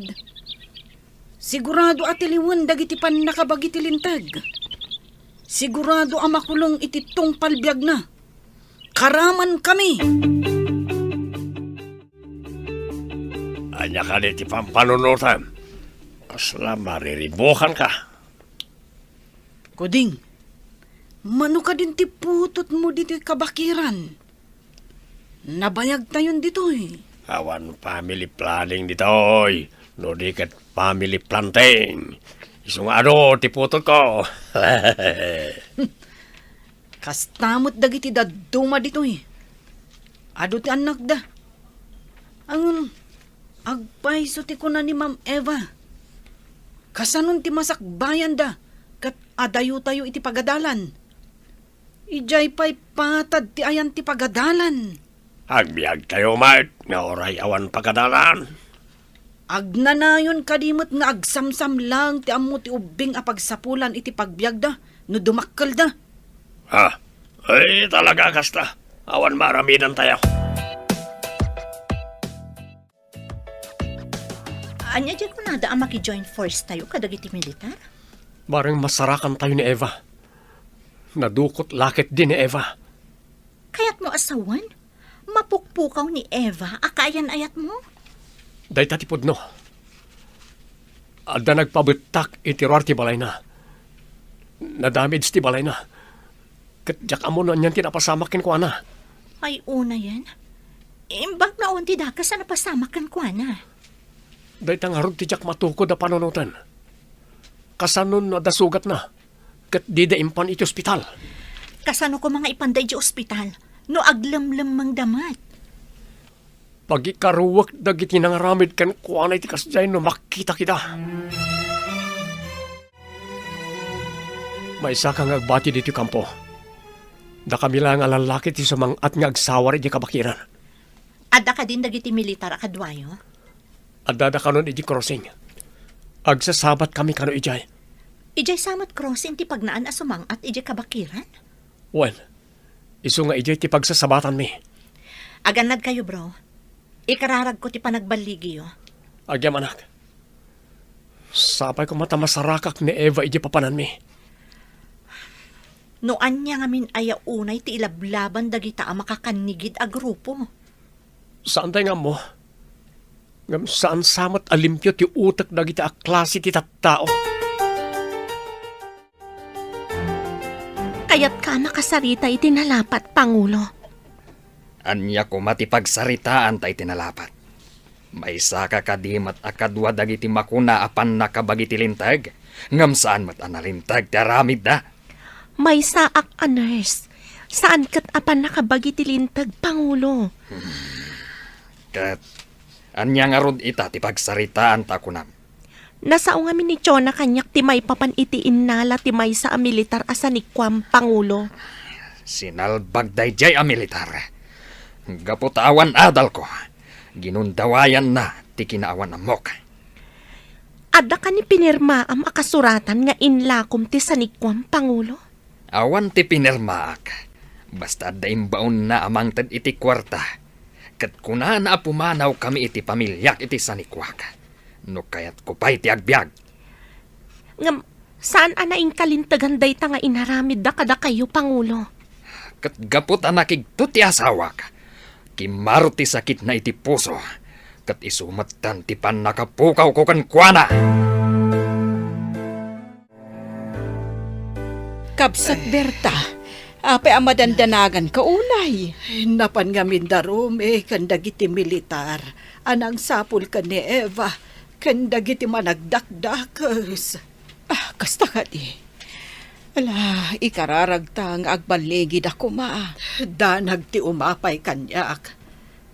Sigurado atiliwan dagiti pan nakabagi ti lintag. Sigurado ang makulong iti tungpal biag na. Karaman kami. Anya ka di pampanunutan. Kasla mariribukan ka. Kuding, mano ka din ti putot mo dito kabakiran. Nabayag tayon dito eh. Awan family planning ditoy. No di kat family planting. Isong ano, tiputot ko. Kastamot dagiti daduma dito eh. Ado ti anak da. Ang agpaiso ti ko na ni Ma'am Eva. Kasanon ti masakbayan da. Kat adayo tayo iti pagadalan. Ijay pa'y patad ti ayan ti pagadalan. Agbiag tayo, Mart. Nga oray awan pagkadalan. Agnanayon kadimot nga agsamsam lang ti ammo ti ubing a pagsapulan iti pagbiag da. No dumakkel da. Ha? Ay, talaga kasta. Awan maraminan tayo. Anya dyan ko nada ang maki-join force tayo kadagiti militar? Barang masarakan tayo ni Eva. Nadukot lakit din ni Eva. Kaya't mo asawan? Mapukpukaw ni Eva, akayan ayat mo? Day tatipod no. Adda nagpabutak itirar ti balay na. Nadamage ti balay na. Katjak amo na niyan tinapasamakin ko ana. Ay, una yan. Imbag na unti da ka sa napasamakan ko na. Day tangarod ti jak matukod na panunutan. Kasanon na dasugat na. Kat di da impan iti ospital. Kasano ko mga ipanday di ospital, no aglamlam mang damat. Pag ikaruwak dagiti nangaramid kan kuana iti kasjay no makita kita. May isa kang agbati dito kampo. Da kami lang alalaki ti sumang at nga agsawar iti kabakiran. Adda ka din dagiti militar akadwayo? Adada kanon iti crossing. Agsasabat kami kano ijay. Ijay samat crossing ti pagnaan asumang at ijay kabakiran? Well, iso nga ijay ti pagsasabatan mi. Aganad kayo bro. Ikararag ko ti panagbaligi, Agyam anak. Sapay ko mata masarakak ni Eva iti papanan mi. Noan niya ngamin aya unay ti ilablaban dagita a makakanigid a grupo. Saan tayo nga mo? Ngam saan samat alimpyo ti utak dagiti a klase ti tattao. Kayat ka makasarita iti nalapat, Pangulo. Anya ko matipagsaritaan tay tinalapat. May saka kadimat akadwa dagiti makuna apan nakabagiti lintag. Ngam saan mat analintag ti aramid da. May saak a nurse. Saan kat apan nakabagi tilintag, Pangulo? Kat, anya nga rod ita ti pagsaritaan ta kunam. Nasao nga ni Chona kanyak ti may papan iti innala ti may sa militar asanikwam, Pangulo. Sinalbag dayjay a militar. Gaputawan adal ko. Ginundawayan na ti kinaawan amok. Ada ka ni pinirma am akasuratan nga inlakom ti sanikwam, Pangulo? Awan ti pinirmaak. Basta da imbaon na amang tad iti kwarta. Kat kuna na pumanaw kami iti pamilyak iti sanikwak. No kayat ko pa iti agbyag. Ngam, saan anaing kalintagan day ta nga inaramid da kada kayo, Pangulo? Kat gapot anakig to ti asawak. Kimaro ti sakit na iti puso. Kat isumatan ti pan nakapukaw ko kan kuana. Kabsat Berta, apay ang madandanagan ka unay. Napan nga mindarom kan dagiti militar. Anang sapul ka ni Eva. Kan dagiti managdakdakas. Kasta ka di. Ala, ikararagtang agbaligid ako ma. Danag ti umapay kanyak.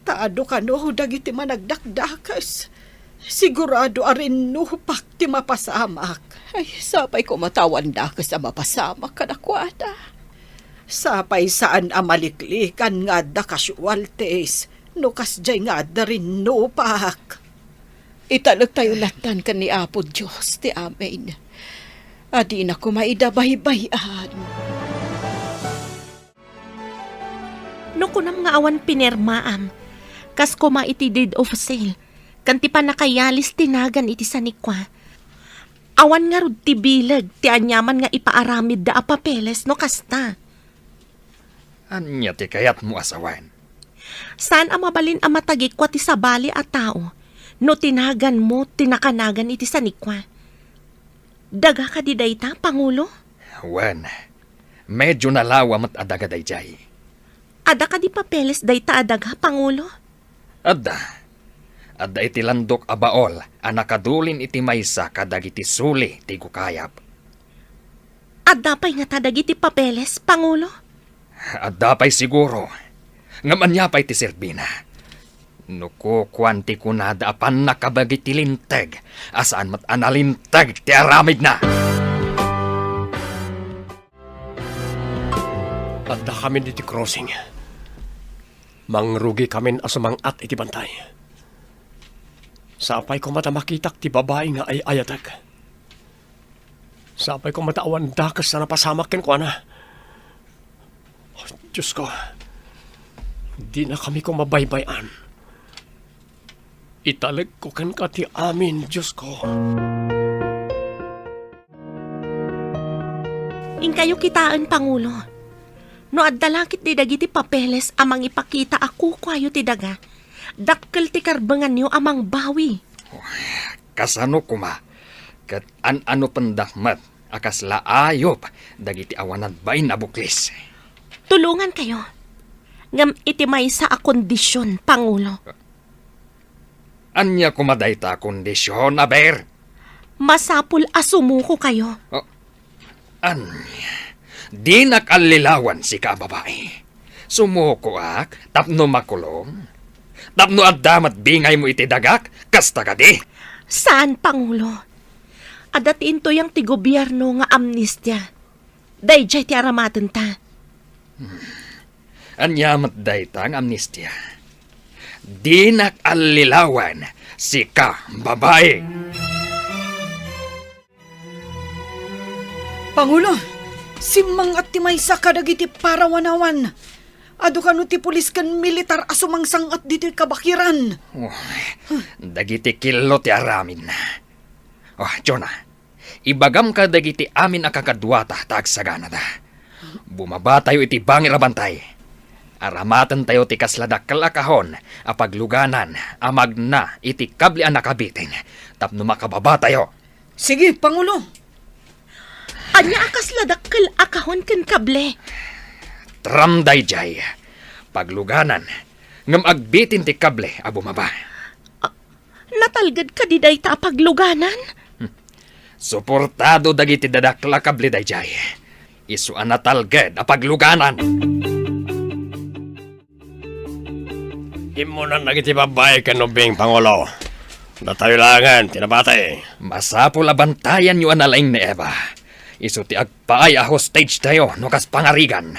Taado ka no, dagiti managdakdakas. Sigurado arin nupak ti mapasamak. Ay, sapay ko matawan da ka sa mapasama ka na kwada. Sapay saan amaliklikan nga da kasualtes. Nukas jay nga da rin nupak. Italag tayo latan ka ni Apo Diyos, ti amen. Adi na ko maidabay-bayan. No kunam nga awan pinirmaam. Kas kuma iti deed of sale. Kanti pa nakayalis tinagan iti sanikwa. Awan nga rod ti bilag, ti anyaman nga ipaaramid da a papeles no kasta. Anya ti kayat mo asawan. Saan ang mabalin ang matagikwa ti sabali a tao? No tinagan mo, tinakanagan iti sanikwa. Daga ka di dayta, Pangulo? Wan, medyo nalawa mat adaga dayjay. Ada ka di papeles dayta adaga, Pangulo? Adda iti landok a baol, anakadulin iti maysa kadag iti suli ti kukayap. Ada pa'y nga tadag iti papeles, Pangulo? Adda pa'y siguro. Ngamanya pa'y ti Serbina. Nuko kwanti kunada apan nakabagi ti linteg. Asaan mat analinteg ti aramid na. Adda kami diti crossing. Mangrugi kami asumangat iti bantay. Sapay ko mata makitak ti babae nga ay ayatag. Sapay ko mataawan dakas na napasamak ken ko na. Oh, Diyos ko, di na kami ko mabaybayan. Italag ko kan ka ti amin, Diyos ko. In kayo kitaan, Pangulo. No addalakit di dagiti papeles amang ipakita ako kwayo ti daga. Dakkel ti karbangan niyo amang bawi. Kasano kuma? Kat ano pandakmat. Akas laayop. Dagiti awanan ba'y nabuklis. Tulungan kayo. Ngam iti may sa akondisyon, Pangulo. Anya kumaday ta kondisyon, aber? Masapul asumuko kayo. Anya, di nakalilawan si kababae. Sumuko ak, tapno makulong. Tapno at damat bingay mo iti dagak, kasta ka di. Saan, Pangulo? Adatiin to yung ti gobyerno nga amnistya. Dayjay ti aramaten ta. Anyamat daytang amnistya. Di nakalilawan si kababae. Pangulo, simang at timay sa kadagiti parawanawan. Ado ka no ti pulis kan militar asumangsang at dito'y kabakiran. Dagiti kilo ti aramin. Jonah, ibagam ka dagiti amin akakadwata tagsagana da. Bumaba tayo iti bangir abantay. Aramatan tayo ti kasladak kalakahon, apagluganan, amag na iti kabli ang nakabitin. Tapno makababa tayo. Sige, Pangulo. Anya akas ladakkel akahon ken kable. Tramday jay. Pagluganan, ngam agbitin ti kable a bumaba. Natalgad ka di dayta pagluganan? Suportado dagiti dadakla kable day jay. Isu anatalged a pagluganan. Imo na nagitibabay ka no Bing Pangulo. Datayo langan, tinabatay. Masapul abantayan yu analaing ni Eva. Isu ti agpaay a hostage tayo no kas pangarigan.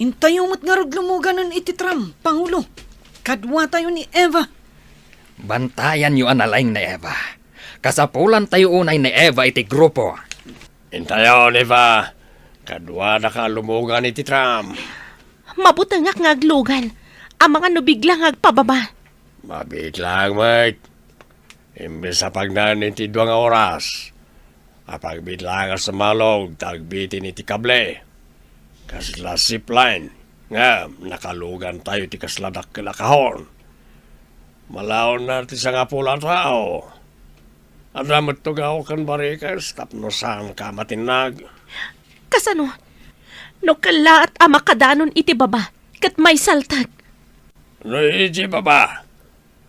Intayo mo't nga rod lumuganan iti Tram, Pangulo. Kadwa tayo ni Eva. Bantayan yu analaing ni Eva. Kasapulan tayo unay ni Eva iti grupo. Intayo, Eva. Kadwa na ka lumugan iti Tram. Mabutang ngaglugan. Ang mga nubiglang agpababa. Mabit lang, mate. Imbes sa pagnan iti 2 oras. Apagbit lang sa malog, tagbitin iti kable. Kasla zipline. Nga, nakalugan tayo ti kasladak kalakahon. Malaon na ti sa nga pula tao. Adamot tugaw kan barikas, tapno saan ka matinag. Kasano? No kalaat ang makadanon iti baba. Kat may saltag. No, iji baba.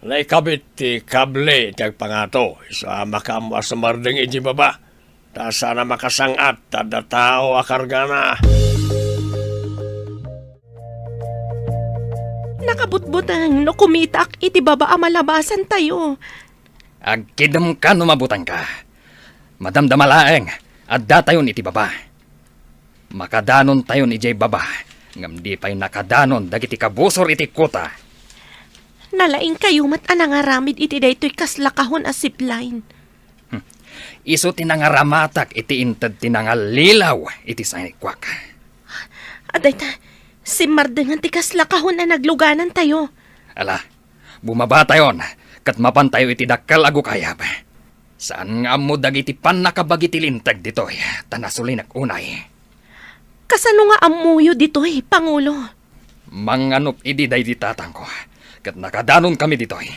Naikabit ti kable ti agpangato. Isa makamo asamardeng iji baba. Ta sana makasangat, tada tao akargana. Nakabutbutang no kumitak iti baba ang malabasan tayo. Agkidam ka no mabutan ka. Madamdamalaeng, adda tayon iti baba. Makadanon tayon ijay baba. Ngam di pa'y nakadanon dagiti kabusor iti kuta. Nalaing kayo mat anangaramid iti daytoy kaslakahon a zipline. Isu tinangaramatak iti inted tinangalilaw iti sanikwak. Aday ta, si Mardengan ti kaslakahon na nagluganan tayo. Ala, bumaba tayon, kat mapan tayo iti dakkal agu kayab. Saan nga mo dagiti pan nakabagiti lintag ditoy, tanasulinak unay. Kasano nga amuyo ditoy, Pangulo? Manganop idi day ditatang ko, kat nakadanon kami ditoy.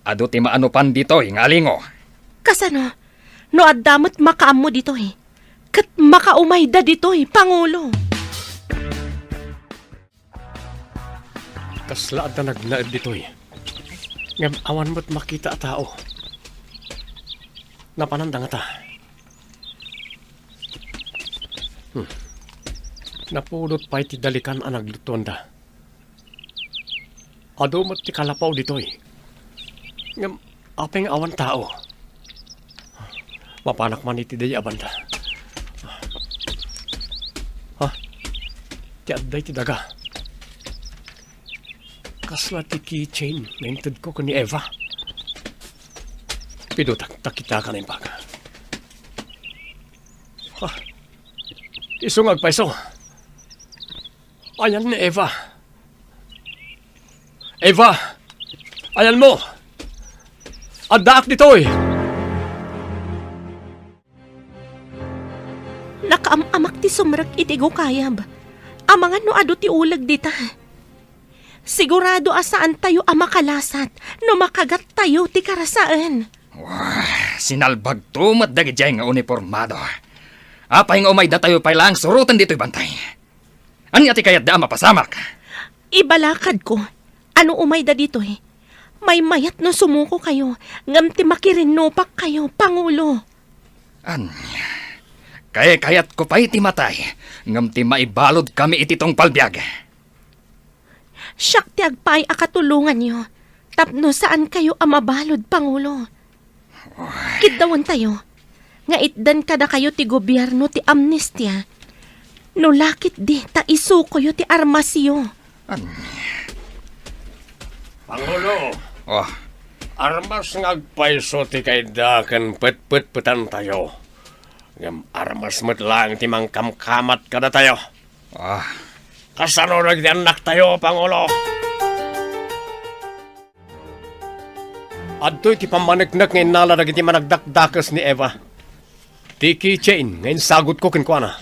Ado ti maanupan ditoy, ngalingo. Kasano? No addamot makaammo ditoy. Kat makaumayda ditoy, Pangulo. Kaslaad na naglaad ditoy. Ngam awan mo't makita a tao. Napananda nga ta. Napulot pa iti dalikan ang naglutonda. Ado mo't ti kalapaw ditoy. Ngam apeng awan tao. Mapanak man iti day abanda. Ti adday ti daga. Kasla ti keychain na inted ko ni Eva. Pidutak takita ka na yung baga. Isungag pa iso. Ayan ni Eva. Eva! Ayan mo! Addaak ditoy! Nakaamamak ti sumrak iti gukayab. Amangan no ado ti ulag dita. Sigurado asaan tayo amakalasat no makagat tayo ti karasaan. Sinalbag tumat dagijay nga uniformado. Apay nga umay da tayo pay lang surutan dito'y bantay. Ani ati kayat da mapasamak? Ibalakad ko. Ano umay da dito eh? May mayat no sumuko kayo. Ngam ti makirinupak kayo, Pangulo. Anya? Kayat ko pa'y ti matay. Ngam ti maibalod kami ititong palbiag. Siyak ti agpay akatulungan nyo. Tapno saan kayo amabalod, Pangulo? Kiddawan tayo. Nga itdan kada kayo ti gobyerno ti amnestia. No lakit di ta isukoyo ti armasyo. Pangulo! Oh, Armas ngagpaiso ti kayda kan pet-pet-petan tayo. Ngam armas met lang ti mangkamkamat kada tayo. Kasano nagdianak tayo, Pangulo? Adto iti pamanagnak ngayon nala nagiti managdakdakas ni Eva. Ti keychain, ngayon sagot ko kinkwana.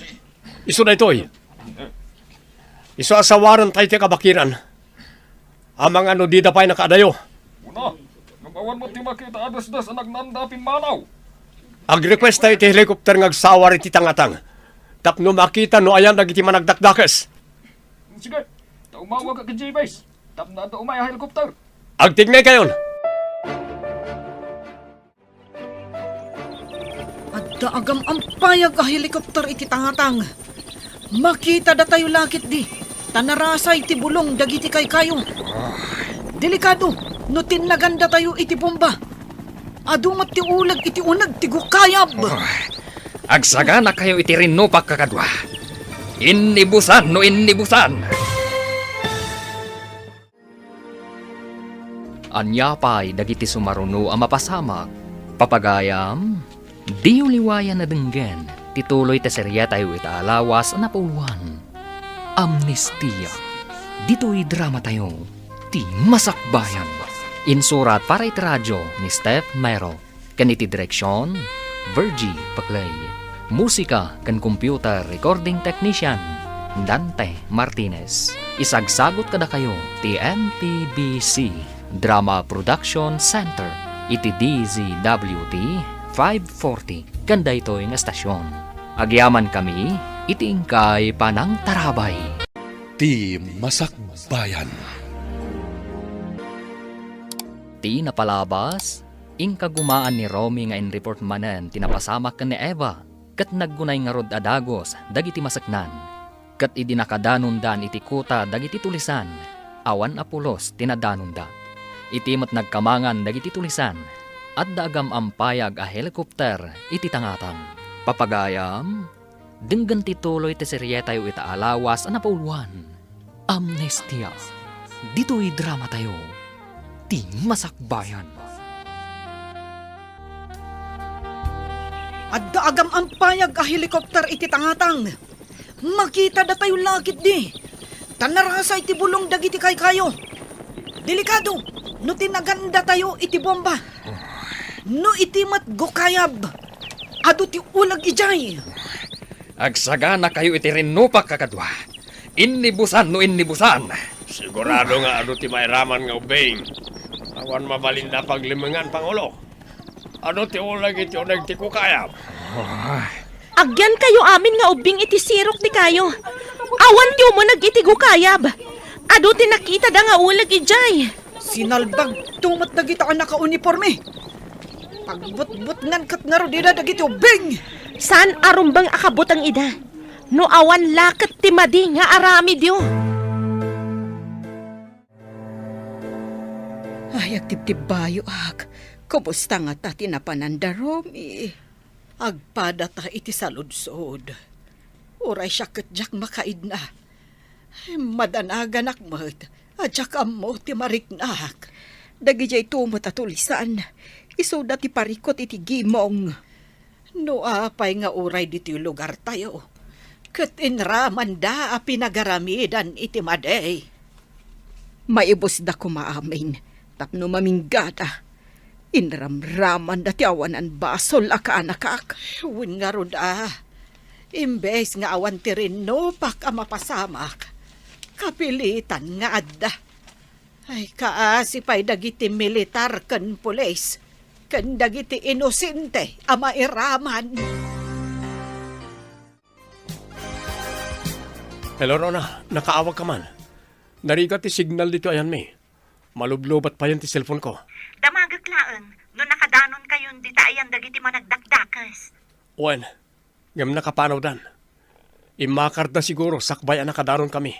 Iso na ito'y. Iso asawaran tayo ti kabakiran. Amang ano di dapay nakaadayo. Una, nagawan mo ti makita adas-das ang nagnandapin manaw. Ag-request tayo ti helicopter ngagsawar iti tangatang. Tapno makita no ayan nagiti managdakdakas. Sige, taumawa ka ka J-Base. Tap na ito umay ang helikopter. Agtignay kayon. Adda agam ang payag a helikopter iti tangatang. Makita da tayo lakit di. Tanarasay ti bulong dagiti kay kayo. Delikado, no tinaganda tayo iti bomba. Adumat ti ulag iti unag ti gukayab. Agsagana kayo iti rinupak kakadwa. Innibusan no innibusan. Anyapay dagiti sumaruno ang mapasamak. Papagayam, di uliwayan na denggen. Tituloy ta serya tayo itaalawas na puluhan. Amnestia. Dito'y drama tayo. Ti Masakbayan. Insurat para iti radyo ni Steph Mero. Kaniti direksyon, Virgie Paclay. Musika kan computer recording technician, Dante Martinez. Isagsagot kada kayo ti MTBC Drama Production Center. Iti DZWT 540. Kanda ito yung estasyon. Agyaman kami, itingkay panang tarabay. Ti Masakbayan. Ti napalabas, ingkagumaan ni Romy nga in report manen tinapasamak ka ni Eva, kat naggunay nga rod adagos, dagiti masaknan, kat idinakadanundan iti kuta dagiti tulisan, awan apulos tinadanunda. Itimat nagkamangan dagiti tulisan, at daagam ampayag a helikopter iti tangatang. Papagayam, denggan tituloy ti serye tayo itaalawas na pauluan. Amnestia. Dito'y drama tayo. Ti Masakbayan. Adda agam ang payag a helikopter iti tangatang. Makita da tayo lakit di. Tanarasay iti bulong dagiti kay kayo. Delikado, no tinaganda tayo iti bomba. No itimat gukayab. Ado ti ulag ijay. Agsagana kayo iti rinupak kakadwa. Innibusan no innibusan. Sigurado nga ano ti mairaman nga ubing. Awan mabalinda paglimengan, Pangulo. Ano ti ulag iti unag ti kukayab? Agyan kayo amin nga ubing iti sirok di kayo. Awan ti umunag iti gukayab. Ado ti nakita da nga ulag ijay. Sinalbag tumat dagita ka naka-uniforme. Pagbut-but ngan kat nga ro dida dagiti ubing. Saan arumbang akabot ang ida? No awan lakat ti madi nga arami diyo. Ay, agtibtibayo ak. Kumusta nga ta tinapananda, Romy? Agpada ta iti saludsod. Uray siya katjak makaid na. Madanagan akmat. Adjak amo ti mariknak. Dagijay tumot at tulisan. Iso dati parikot iti gimong. No apay nga uray diti lugar tayo. Kat inraman da a pinagaramidan iti maday. Maibos da kumaamin. Tapno maminggada. Inramraman dati awanan basol akaanakak. Win nga rod Imbes nga awan ti rin no pak a mapasamak. Kapilitan nga adda. Ay kaasipay dagiti militar ken pulis. Ken dagiti inosente a mairaman. Hello, Rona. Nakaawag ka man. Narigat ti signal dito ayan mi. Malublobat pa yan ti cellphone ko. Damagak laeng, no nakadanon kayon di taayan dagiti managdakdakas. Wen, ngam nakapanaw dan. Imakar da siguro sakbay ang nakadaron kami.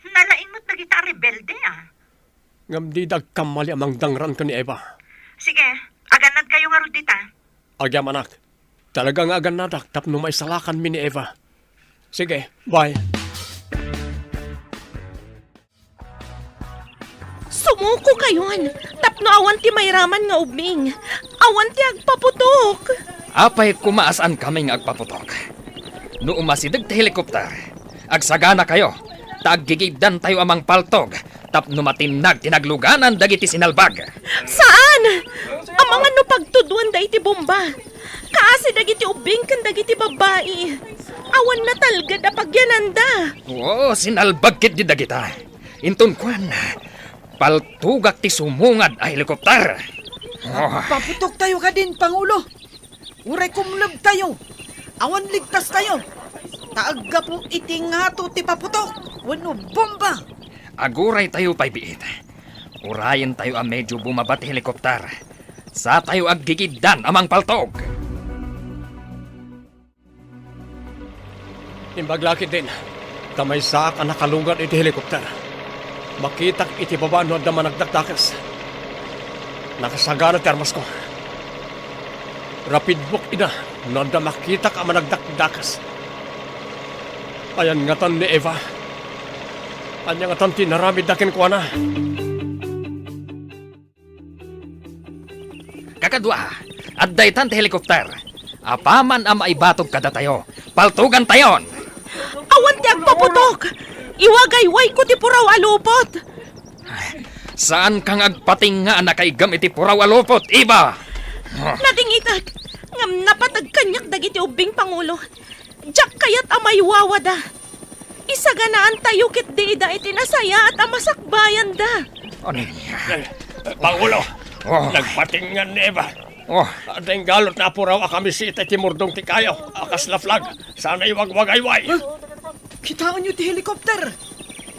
Nalaing mo't nagita rebelde Ngam di dagkamali amang dangran ka ni Eva. Sige, aganad kayo nga rudita. Agyam anak, talagang aganadak tapno may salakan mi ni Eva. Sige, bye. Sumuko kayon. Tapno awan ti mayraman nga ubing. Awan ti agpaputok. Apay kumaasan kaming agpaputok. No umasidag ti helikopter. Agsagana kayo. Taggigibdan tayo amang paltog. Tapno matinag tinagluganan dagiti sinalbag. Saan? Ang mga no pagtuduan da iti bomba. Kaasi dagiti ubing kan dagiti babae. Awan na talga da pagyananda. Oo, sinalbag kit di dagita. Intun kwan, paltugak ti sumungad a helikopter. Oh, Paputok tayo ka din, Pangulo. Uray kumlab tayo. Awan ligtas tayo. Taagga po itingato ti paputok. Wano bomba. aguray tayo pa'y biit. Urayan tayo ang medyo bumabat ti helikopter. Sa tayo aggigiddan amang paltog. Imbaglakit din. Tamay sa ka nakalungan iti helikopter. Makitak iti babano at managdakdakas. Nakasagana ti armas ko. Rapid book ina, nanda makita ka managdakdakas. Ayan nga tan ni Eva. Anya nga tan tinaramid dakin ko na. Kakadwa, at daytan ti helikopter. Apaman ang maibatog kada tayo. Paltugan tayon. Awan ti agpaputok! Iwagayway ko ti puraw alupot! Saan kang agpating nga nakaigam iti puraw alupot, iba? Nadingitag! Ngam napatag kanyak dagiti ubing Pangulo. Diyak kayat amay wawada. Isaganaan tayo kit di da iti nasaya at amasakbayan da. Ano? Pangulo, Oh. nagpatingan ni Eva. Oh, Adeng galot na puraw akami si iti timurdong ti kayo. Akas na flag. Sana iwagwagayway. Kitaan nyo ti helikopter.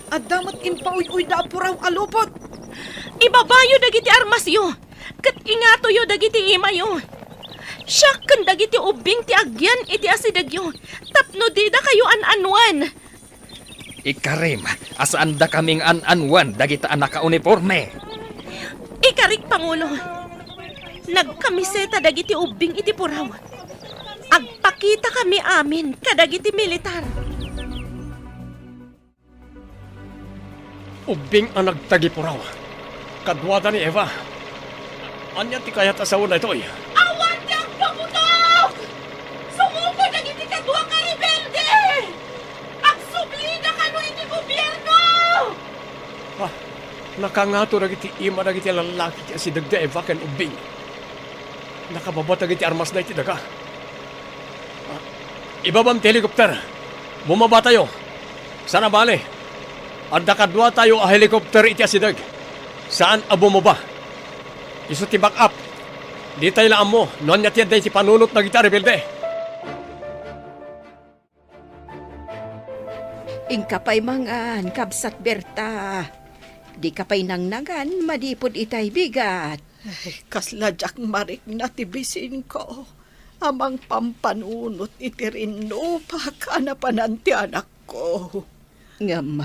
At damat inpauy-uy da puraw alupot. Ibabayo dagiti armasyo. Kat ingato yo dagiti imayo. Siyak kan dagiti ubing ti agyan iti asidagyo. Tapno di da kayo an-anwan. ikarim, asaan da kaming an-anwan dagita anak ka uniforme. Ikarik Pangulo. Nagkamiseta dagiti ubing iti puraw. Agpakita kami amin kadagiti militar. Ubing ang nagtagi puraw. Kadwada ni Eva. Anya ti kayat asawa na ito eh. Awan di ang paputok! Sumuko dagiti kadwa ka rebelde! Agsublida kano iti gobyerno! Ah, nakangato na iti ima na iti lalaki ti asidagda Eva ken ubing. Nakababa na iti armas na iti daga. Ah, ibabam ti helikopter. Bumaba tayo. Sana bale. Adda kadwa tayo a helikopter iti asidag. Saan a bumaba? Iso ti back up. Di tayo laan mo. Noon niya tiyan tayo si panunot na gita rebelde. Ingkapay mangan, kabsat Berta. Di kapay nangnagan, madipod itay bigat. Ay, kasladyak marik na tibisin ko. Amang pampanunot iti rinno pakanapanan ti anak ko. Ngam,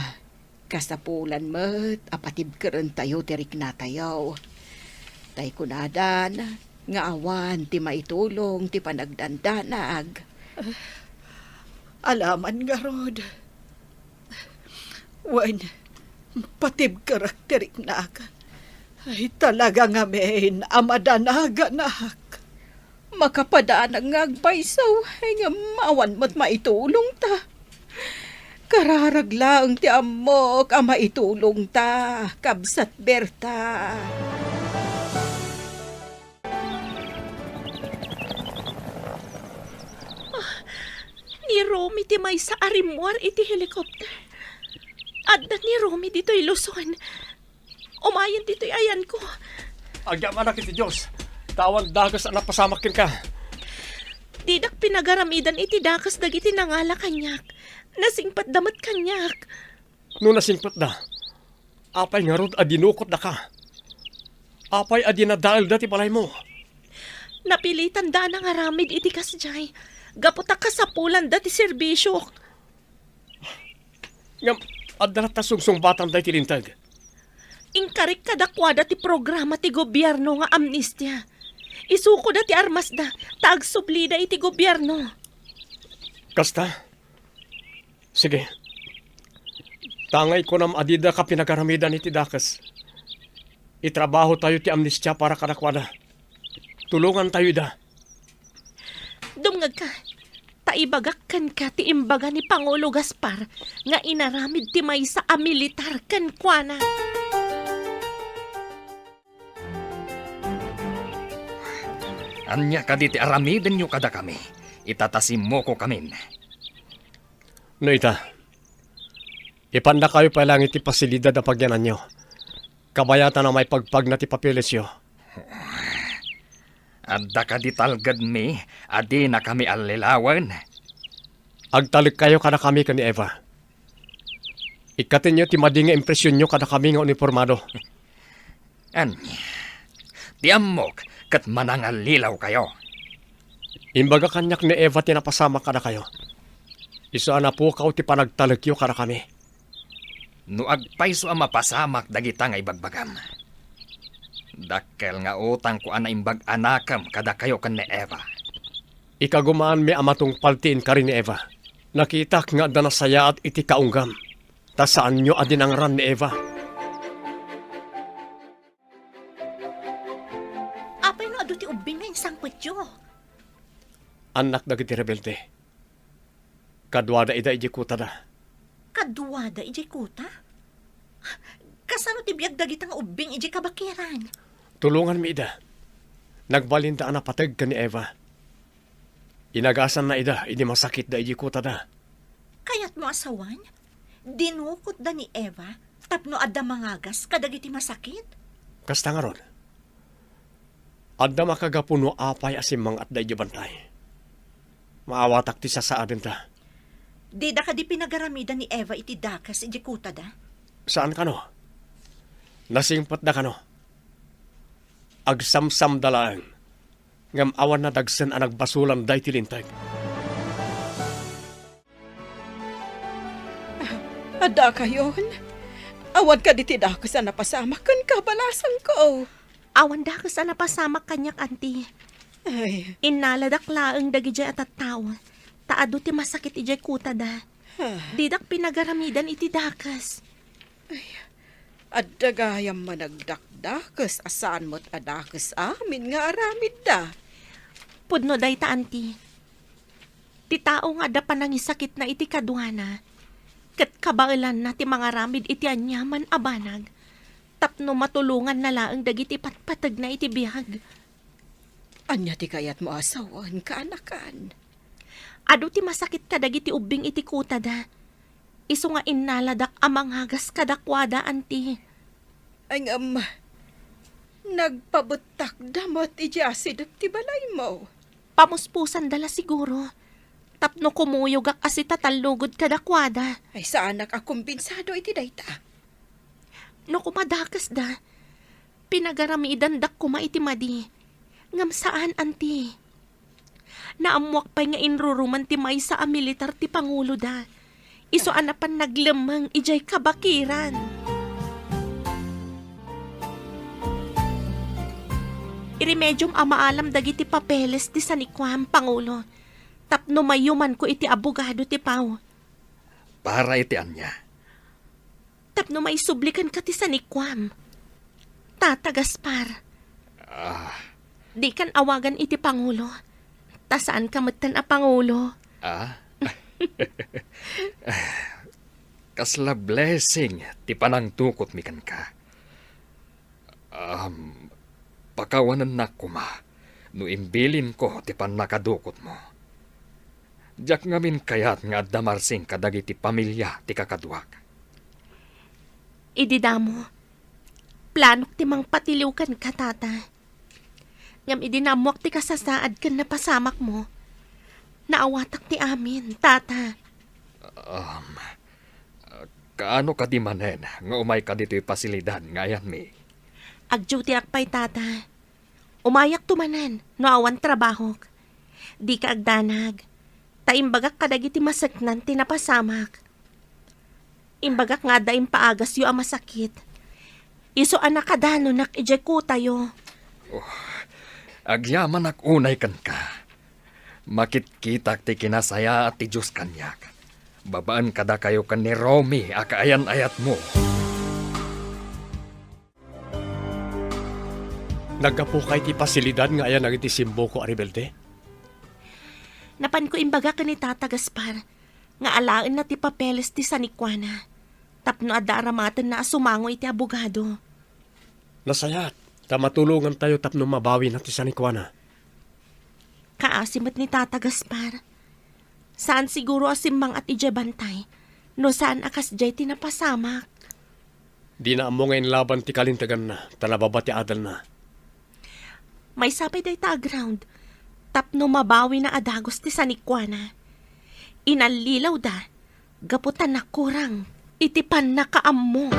kasapulan mo't apatib keren tayo tirik na tayo. Tay kunadan, nga awan ti maitulong ti panagdandanag. Alaman nga rod. Wan, patib karakterik na ka. Ay talaga nga men, amadanaga. Makapadaan ang ngagpaysaw, ay nga maawan mo't maitulong ta. Kararagla ang ti amok, ang maitulong ta, kabsat Berta. Ni Romy ti may sa arimwar iti helikopter. Adda ni Romy dito'y Luzon. Umayan dito'y ayan ko. Agyaman na kiti Diyos. Tawag dagas ang napasamakin ka. Didak pinagaramidan iti dakas dagiti nangala kanyak. Nasingpat damat kanyak. Nung nasingpat na, apay nga rod adinukot na ka. Apay adinadaal dati balay mo. Napilitan da nang aramid iti kasjay. Gaputa kasapulan dati serbisyo. Ngam, adda ta sungsong batang day tilintag. Ingkarik kadakwada ti programa ti gobyerno nga amnistya. Isuko da ti armas da, taag sublida iti gobyerno. Kasta? Sige. Tangay ko nam adida ka pinagaramidan iti dakas. Itrabaho tayo ti amnistya para kadakwada. Tulungan tayo da. Dumngag ka. Taibagak kan ka ti imbaga ni Pangulo Gaspar nga inaramid ti maysa a militar kan kuana. Anya kaditi aramiden nyo kada kami. Itatasim mo ko kamin. No ita, ipanda kayo pa lang iti pasilidad na pagyanan nyo. Kabayatan na may pagpag na ti papilis yo. Adda ka di talgad mi, adi na kami alilawan. Agtalik kayo kada kami ka ni Eva. Ikatin nyo ti madinga impresyon nyo kada kami nga uniformado. Anya, di amok kat manangalilaw kayo. Imbaga kanyak ni Eva tinapasama kada kayo. Iso na po kao ti panagtalikyo kada kami. No agpayso ang mapasamak dagita nga ibagbagam. Dakkel nga utang ko ana imbag anakam kada kayo kan ni Eva. Ikagumaan mi amatong paltiin ka rin ni Eva. Nakitak nga da nasaya at iti kaunggam. Ta saan nyo adinangran ni Eva? Apay no adu ti ubing nga insangpet yo. Anak dagiti rebelde. Kadwada ida ijikuta da. Kaduwada ijay kuta? Kasano ti biyag dagita nga ubing ijay kabakiran? Tulungan mi ida. Nagbalinda na patag ka ni Eva. Inagasan na ida, ini masakit da ijikuta da. Kayat mo asawan? Dinukot da ni Eva, tapno adda mangagas kadagiti masakit? Kasta nga ron. Adda makagapuno apay asimang at da bantay. Maawatak ti sasaaden ta. Di da ka di pinagaramida ni Eva iti dakas ijay kuta da? Saan ka no? Nasingpat da ka no? Agsamsam dalaan. Ngam awan na dagsen ang nagbasulan day tilintag. Ada kayon? Awad ka diti dako sa napasama kan kabalasan ko. Awan da ka sa napasamak kanyak, anti. Ay, Inaladak laeng dagijay at tawa. Taado ti masakit ijay kuta da. Didak pinagaramidan iti dakas. adda gayam managdakdakas asaan mo't adakas amin nga aramid da. Pudno day ta, anti. Ti tao nga da panangisakit na iti kadwana. Kat kabailan na ti mga ramid iti anyaman abanag. Tapno matulungan na laeng dagiti patpatag na iti biyag. Anya ti kayat mo asawan kaanakan. Ado ti masakit ka dagiti ubing iti kuta da. Iso nga inaladak amang hagas kadakwada, anti. Ay nagpabutak damot iti asid ti balay mo. Pamuspusan dala siguro. Tapno kumuyog ak asita talugod kadakwada. Ay sa anak akumbensado iti dayta. No kumadakas da. Pinagaramidan dak kuma iti madi. Ngam saan, anti? Naamuak pa'y nga inruruman ti maysa a militar ti Pangulo da. Iso anapan naglemang ijay kabakiran. Iremedyum amaalam dagiti papeles ti sanikwam, Pangulo. Tapno mayuman ko iti abogado ti Pau. Para iti anya. Tapno may sublikan ka ti sanikwam. Tata Gaspar. Di kan awagan iti Pangulo. Ta saan ka matan a Pangulo? Kasla blessing, ti panangtukot mi kan ka. Pakawanan na kuma, no imbilin ko ti panakadukot mo. Diyak ngamin kayat nga damarsing kadagiti pamilya ti kakadwak. Ididamo. Planok ti mang patiliw kan ka, tata. Ngam idinamuak ti kasasaad kan napasamak mo. Naawatak ti amin, tata. Kaano ka di manen nga umay ka dito'y pasilidad ngayan mi? Agduty akpay, tata. Umayak tumanan, no awan trabahok. Di ka agdanag. Taimbagak kadagiti masaknan ti napasamak. Imbagak nga daim paagas yu ang masakit. Iso anak kadano nak ijeku tayo. Agyaman ak unay kan ka. Makitkitak ti kinasaya at ti Diyos kanyak. Babaan kada kayo kan ni Romy akaayan-ayat mo. Nagapukay ti pasilidad nga ayan nagiti simbo ko, Aribelde? Napan ko imbaga ka ni Tata Gaspar, nga alaan na ti papeles ti sanikwana. Tapno adda aramatan na asumango iti abogado. Nasayat, matulungan tayo tapno mabawi na ti sanikwana. Kaasimat ni Tata Gaspar. Saan siguro asimmang at ijabantay, no saan akas jay tinapasamak. Di na amo ngayon laban ti kalintagan na, talababa ti adal na. May sapay day ta ground, tapno mabawi na adagos ti sanikwana. Inalilaw da, gaputan na kurang, itipan na kaammo.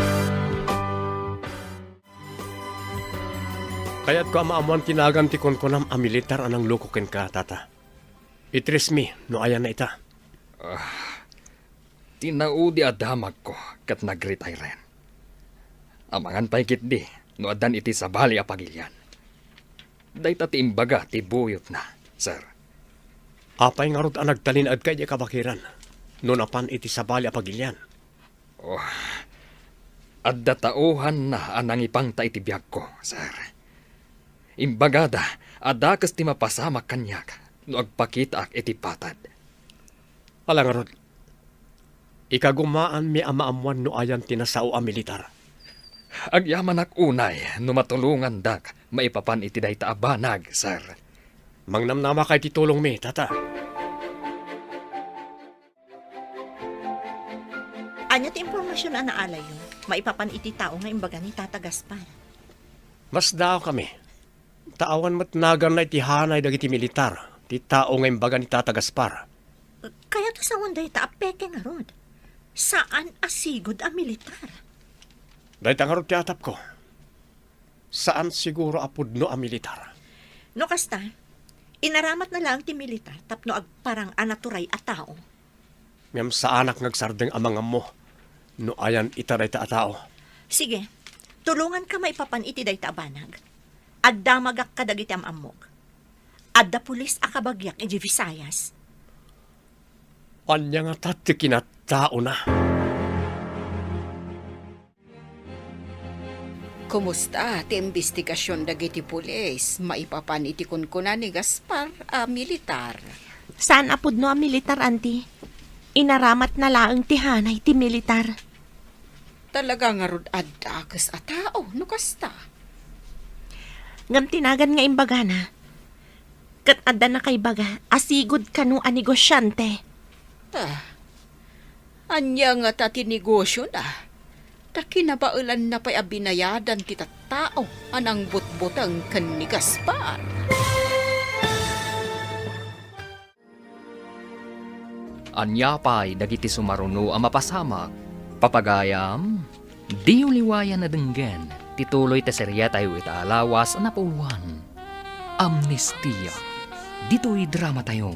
Kaya't ko amaamuan tinagan ti konkonam a militar anang lukukin ka, tata. Itris mi, no ayan na ita. Tinaudi adamag ko kat nag-retire. Amangan paikit di, no adan iti sabali a pagilyan. Dayta ti imbaga ti buyot na, sir. Apay nga rod ang nagtalinad kay di kabakiran. No napan iti sabali a pagilyan. Adda tauhan na anang ipangta iti biyag ko, sir. Imbagada, adakas ti mapasamak kanyak no agpakita ak iti patad. Alang nga rod, ikagumaan mi amaamuan no ayan tinasao a militar. Agyaman ak unay no matulungan dak maipapan iti dayta abanag, sir. Mangnamnama kay titulong mi, tata. Anya ti impormasyon na naalay yun, maipapan iti tao nga imbaga ni Tata Gaspar. Mas daw kami. Taawan mat nagan na iti hanay dagiti militar. Ti tao nga imbaga ni Tata Gaspar. Kaya to sa wanday ta apeke nga rod. Saan asigod a militar? Dahil tangarot ti atap ko. Saan siguro apudno a militar? No kasta, inaramat na lang ti militar tapno agparang anaturay a tao. Ngam sa anak ngagsardeng amang mo. No ayan itaray ta a tao. Sige, tulungan ka maipapan iti dayta abanag. Adda magak kadagiti amamog. Adda pulis akabagyak iti Visayas. Anya nga tati kinatao na. Kumusta ti investigasyon dagiti pulis? Maipapan iti kunkunan ni Gaspar a militar. Saan apudno ang militar, auntie? Inaramat na laang tihanay ti militar. Talaga nga rod adagas a tao, no kasta. Ngam tinagan nga imbaga na. Kat adda na kay baga, asigod kanu a negosyante. Anya nga ta tinegosyo na. Ta kinabaulan na pa'y abinayadan kita tao anang butbutang kan ni Gaspar. Anya pa'y dagiti sumaruno ang mapasamak. Papagayam, di uliwayan na denggen. Tituloy ta serya tayo itaalawas na puluhan. Amnestia. Dito'y drama tayo.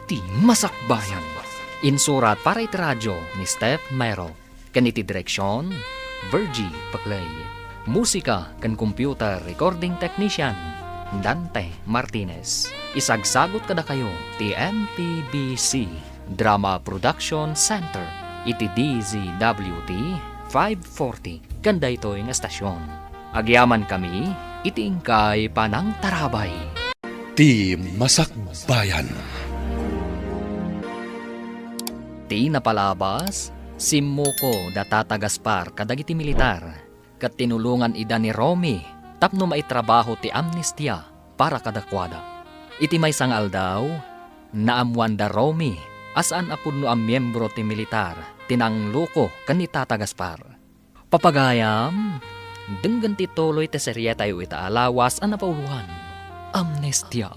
Ti Masakbayan. Insurat para iti radyo ni Steph Mero. Kaniti direksyon, Virgie Paclay. Musika kan computer recording technician, Dante Martinez. Isagsagot kada kayo ti MTBC Drama Production Center. Iti DZWT 540 kanda ito yung estasyon. Agyaman kami, itingkay panang tarabay. Ti Masakbayan. Ti napalabas, simuko da Tata Gaspar kadagiti militar. Kat tinulungan ida ni Romy, tapno maitrabaho ti amnestia para kadakwada. Iti may sangal daw, naamuan da Romy, asaan apudno ang miyembro ti militar, tinangluko kan ni Tata Gaspar. Papagayam, denggan ti tuloy ti serya tayo itaalawas ang napauluhan. Amnestia.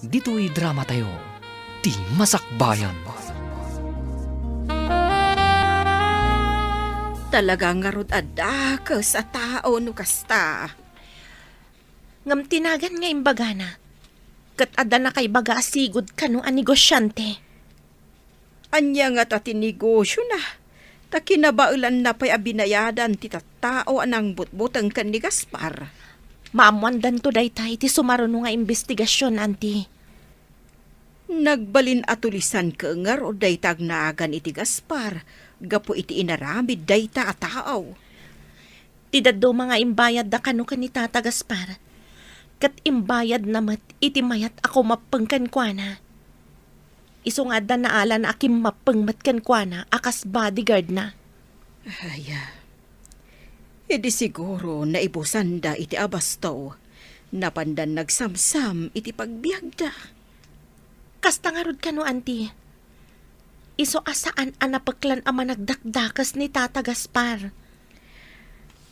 Dito'y drama tayo. Ti Masakbayan. Talaga nga rod adagas a tao, no kasta. Ngam tinagan nga imbaga na. Kat adda na kay baga asigod kanu a negosyante. Anya nga ta tinegosyo na. Ta kinabaulan na pa'y abinayadan ti tao anang butbutang kan ni Gaspar. Maamuandan to daytay ti sumaruno nga investigasyon, auntie. Nagbalin atulisan ka nga ro daytag naagan iti Gaspar. Gapo iti inaramid dayta a tao. Tidaddo mga imbayad da kanu kan ni Tata Gaspar. Kat imbayad namat iti mayat ako mapengkan kwa na. Iso nga da naala na akim mapengmat kan kwa na akas bodyguard na. Ay, edi siguro na ibusanda iti abasto. Napandan nagsamsam iti pagbiag da. Kasta nga rod ka no, auntie. Iso asaan anapaklan ama nagdakdakas ni Tata Gaspar.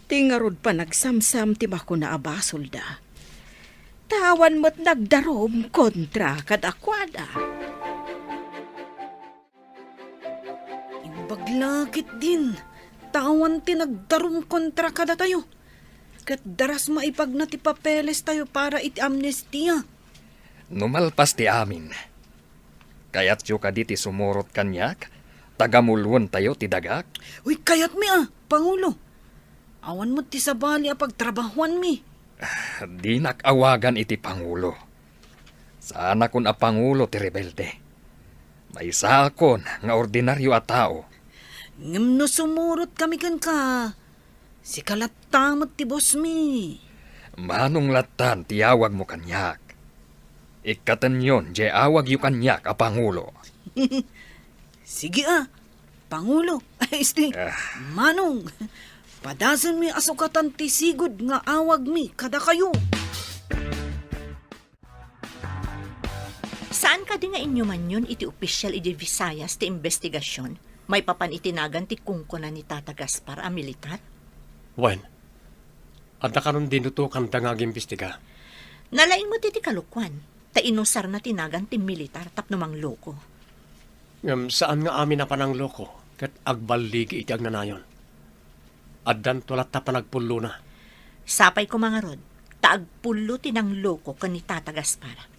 Tingarod pa nagsamsam ti bako na abasol da. Tawan mo't nagdarom kontra kadakwada. Imbaglagit din. Tawan ti nagdarom kontra kada tayo. Kat daras maipag na ti papeles tayo para iti amnestia. Numalpas ti amin. Kaya't yu ka diti sumurot kanyak, tagamulwon tayo ti dagak. Uy, kayat mi Pangulo. Awan mo ti sabali pagtrabahuan mi. Di nakawagan iti Pangulo. Sana kun a Pangulo ti rebelde. May sakon nga ordinaryo a tao. Ngem no sumurot kami kan ka. Si kalatamot ti boss mi. Manong latan ti awag mo kanyak. Ikatan yon, di awag yu kanyak a Pangulo. Sige Pangulo. Ay, Manong. Padasan mi asukatan ti sigod nga awag mi kada kayo. Saan ka di nga inyo man yun iti opisyal iti Visayas ti investigasyon? May papan itinagan ti kungkuna ni Tata Gaspar a militar? Wen, at nakaroon dinutukan da nga gimbestiga. Nalain mo ti kalukwan. Ta inusar na tinagan ti militar tapno mang loko. Saan nga amin na panang loko, kat agbaligi iti agnanayon. Addan tulat ta panagpulo na. Sapay ko mga rod, taagpulo tinang loko kan ni Tata Gaspar.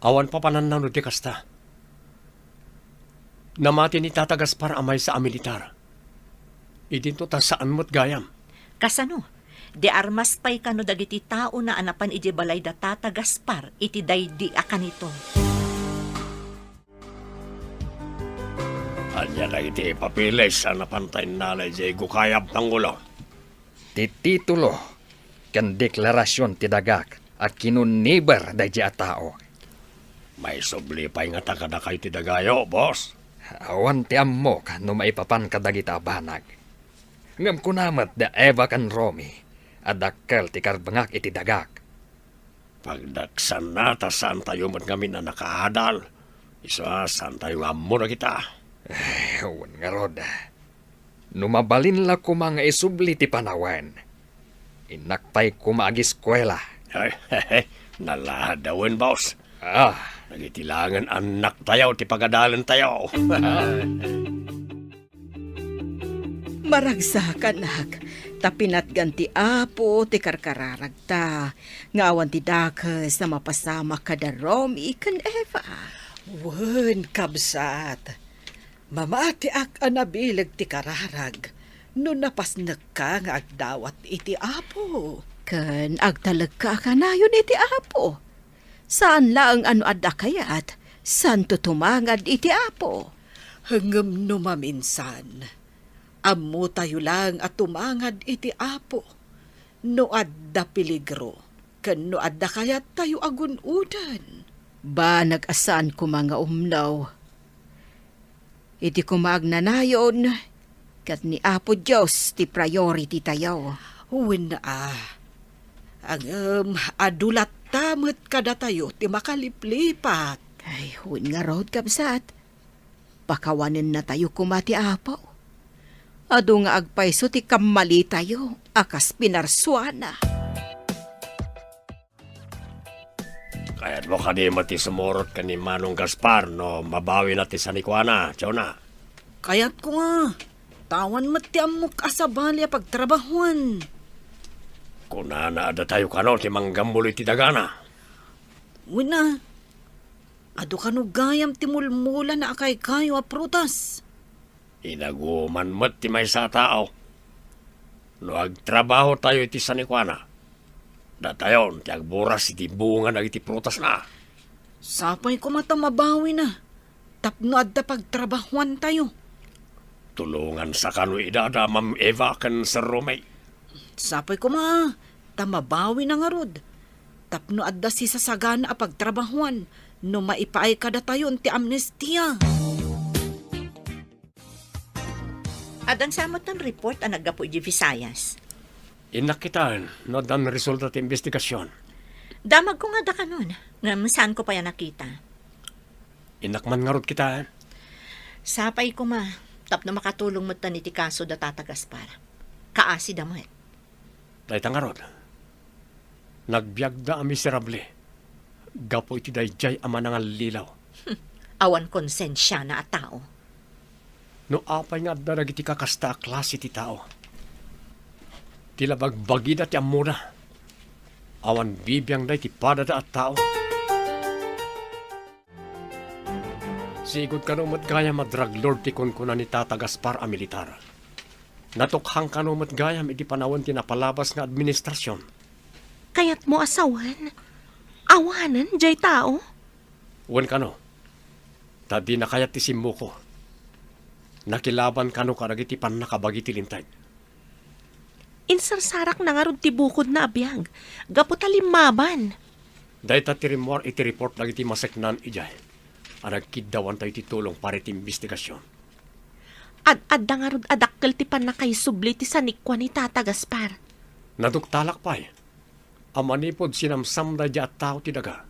Awan pa pananano di kasta. Namati ni Tata Gaspar amay sa militar. Idinto ta saan mo't gayam. Kasano? Di armas pay kano dagiti tao na anapan iti balay da Tata Gaspar iti daydi akanito. Anya na iti papilis sa napantay nalay jay gukayab Pangulo. Ti titulo, kan deklarasyon ti dagak at kinunibar da a tao. May subli pa'y nga takada kay ti dagayo, boss. Awan ti ammok no maipapan kadagita banag. Ngam kunamat da Eva kan Romy. Adakkel ti karbangak iti dagak. Pagdaksan na ta saan tayo man kami na nakahadal. Isa saan tayo amo na kita. Ewan nga rod. Numabalin la ko mga isubli ti panawen. Inakpay ko maagiskwela. Ay, nalahadawen, boss. Ah, Nagitilangan anak tayo, ti pagadalan tayo. Maragsakan tapinat ganti apo ti karkararag ta. Ngawan ti dakas na mapasama kada Romy kan Eva. Wen, kabsat. Mamati ak anabilag ti kararag. No napasnag ka nga agdawat iti apo. Kan agtalag ka kanayon iti apo. Saan lang ano adda kayat? San tutumangad iti apo? Hangam no maminsan. Ammo tayo lang at tumangad iti apo. No adda peligro. Kan no adda kayat tayo agunudan. Ba nag-asan ko mga umlaw? Iti kumagnanayon, kat ni Apo Diyos ti priority tayo. Uwin na Ang adulat tamot kada tayo ti makaliplipat. Ay, huwin nga road kabsat. Pakawanin na tayo kumati Apo. Ado nga agpaiso ti kamali tayo, akas pinarswana. Kaya't mo kanima ti sumurot ka ni Manong Gaspar, no mabawi na ti sanikwana, Chona. Kaya't ko nga, tawan mo ti amok asabali pagtrabahuan. Kuna na ada tayo kano ti manggambuloy ti dagana. Wina, ado kano gayam ti mulmula na akay kayo a prutas. Inaguman mo't ti may sa tao. No agtrabaho tayo iti sanikwana. Datayon, ti agburas iti bunga na iti prutas na. Sapay ko mata mabawi na. Tapno adda pagtrabahuan tayo. Tulungan sa kano idada, Ma'am Eva kan Sir Romay. Sapay ko ma, tamabawi na nga rod. Tapno adda si sasagana a pagtrabahuan. no maipaay kada tayo ti amnestia. Adan samot ng report ang naggapo di Visayas. Inakitaan no dan resulta ti investigasyon. Damag ko nga da ka nun. Nga saan ko pa yan nakita. Inakman nga rod kita. Sapay ko ma. Tapno makatulong mo tan iti kaso da tatagas para. Kaasi da mo eh. Dahita nga rod. Nagbiag da ang miserable. Gapo iti dayjay ama nga lilaw. Awan konsensya na at tao. No apay nga da nagiti kakasta klase ti tao. Tila bagbagida ti amuna. Awan bibiyang da iti padada at tao. Sigod kanumot gaya madraglord ti kunkuna ni Tata Gaspar a militar. Natukhang kanumot gayam iti panawon ti napalabas nga administrasyon. Kayat mo asawan? Awanan, jay tao? Uwan kano. Tadi na kayat ti simmo ko. Nakilaban kano karagiti pan nakabagi ti lintay. Insarsarak na nga rod ti bukod na abiyag. Gapo talimaban. Dahita ti rimor iti report dagiti maseknan ijay. Anagkidawan tayo ti tulong para iti investigasyon. Ad-adda nga rod adakkel ti panakaisubli ti sanikwa ni Tata Gaspar. Naduktalak pa'y. Amanipod sinamsam da at tao ti daga.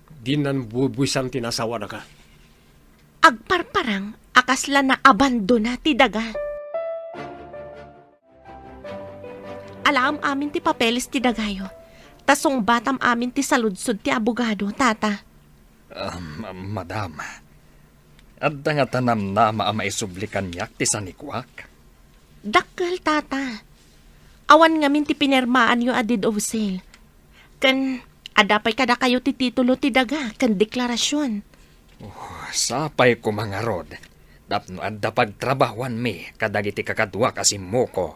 Di nan bubuisan tinasawa daga. Agparparang akasla na abandona ti daga. Alam amin ti papeles ti dagayo. Tasong batam amin ti saludsod ti abogado, Tata. Madam, adda nga tanam na maisublikan yak ti sanikwak. Dakkel, Tata. Awan ngamin ti pinermaan yo a deed of sale. Kan adapay kada kayo ti titulo ti daga kan deklarasyon. Sapay ko mga rod. Tapno adda pagtrabahuan mi kadagiti kakadwa kasimmo ko.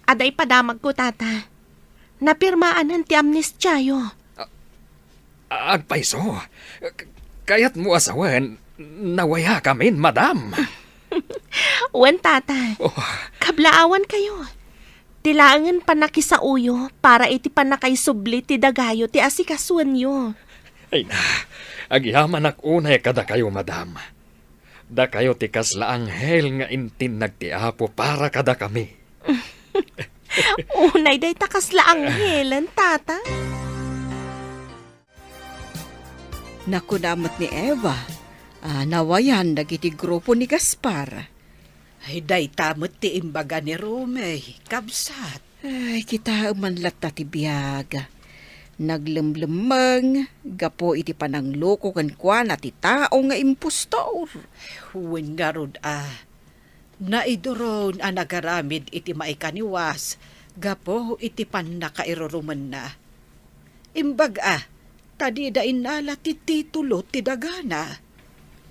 Aday padamag ko, Tata. Napirmaanan ti amnestyayo. Agpaiso, kayat mo asawan, nawaya kamin, madam. Wen, Tata. Kablaawan kayo. Tilangan pa nakisauyo para iti panakaisubli ti dagayo ti asikasuan yo. Ay na, agyaman ak unay kada kayo, madam. Da kayo ti kasla anghel nga intin nagtiapo para kada kami. Unay day takasla anghelan, Tata. Nakunamat ni Eva. Nawayan dagiti grupo ni Gaspar. Ay, day tamot ti imbaga ni Rome. Kabsat. Ay, kita umanlat ta ti biyaga. Naglemlemeng, gapo iti panangloko kan kwa na ti tao nga impostor. Huwin nga rod Naidoron nagaramid iti maikaniwas. Gapo iti pan nakairuruman na. Imbag tadi da inala ti titulo ti dagana.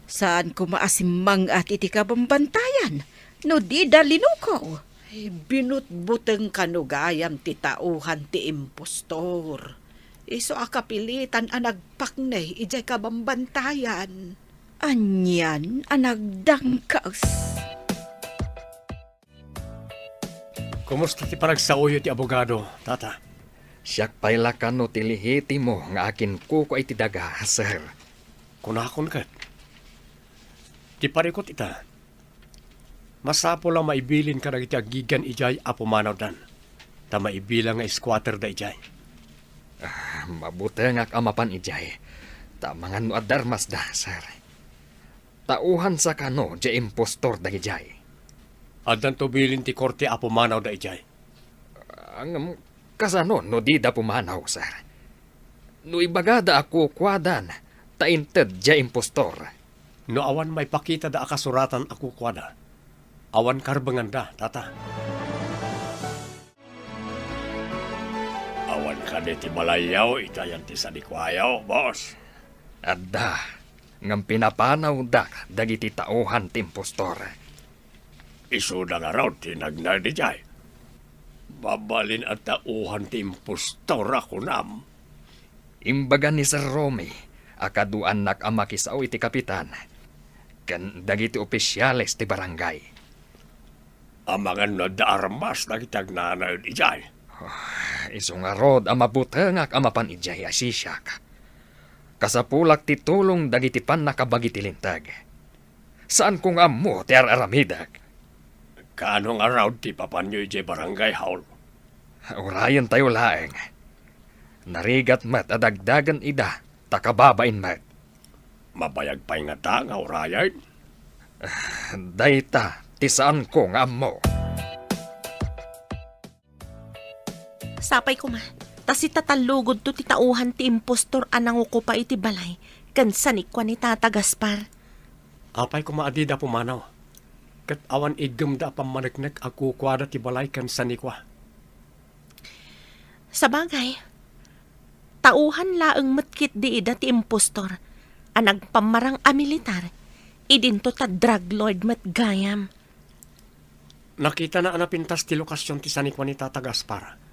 Saan ko maasimang at iti kabambantayan? No di dalinuko. Ay, binutbuteng kanugayam ti tauhan ti impostor. Iso akapilitan nagpaknay ijay kabambantayan. Anyan anagdangkas. Kumusta ti panagsauyo ti abogado, Tata? Siyak pailakan no tilihiti mo nga akin kuko ay tidaga, sir. Kunakon kat. Ti parikot ita. Masapo lang maibilin ka na iti agigan ijay apumanaw dan. Ta maibilang nga squatter da ijay. Mabuti nga kamapan ijay. Ta mga no adarmas da, sir. Tauhan sa kano, jay impostor da ijay. Adan tubilin ti korte apumanaw da ijay. Ang kasano, no di da pumanaw, sir. No ibagada ako kwadan, tainted jay impostor. No awan may pakita da akasuratan ako kwada. Awan karbangan da, Tata. Awan ka ti malayaw, itayan ti sanikwayaw, boss. Adda, ngam pinapanaw da, dagiti tauhan ti impostor. Iso na nga raw, tinagnay di jay. Babalin at tauhan ti impostor ako nam. Imbagan ni Sir Romy, akaduan nak amakisaw iti kapitan. Kan dagiti opisyales ti barangay. Amangan na da armas na kitagnanay di jay. Iso nga rod, amabutengak amapan ijay asisyak. Kasapulak ti tulong dagiti pan nakabagi ti lintag. Saan kung ammo ti aramidag? Kaanong araw ti papanyo iti barangay haul. Urayan tayo laeng. Narigat mat adagdagan ida, takababain mat. Mabayag pa'y nga ta nga urayan. Dayta, ti saan kung ammo. Sapay ko ma. Tas itatalugod to ti tauhan ti impostor anang uko pa iti balay. Kan sanikwa ni Tata Gaspar. Apay ko maadi da pumanaw. Kat awan igam da pamanagnak ako kwada ti balay kan sanikwa. Sa bagay, tauhan laeng matkit di ida ti impostor. Anag pamarang a militar. Idinto ta drug lord mat gayam. Nakita na anapintas ti lokasyon ti sanikwa ni Tata Gaspar.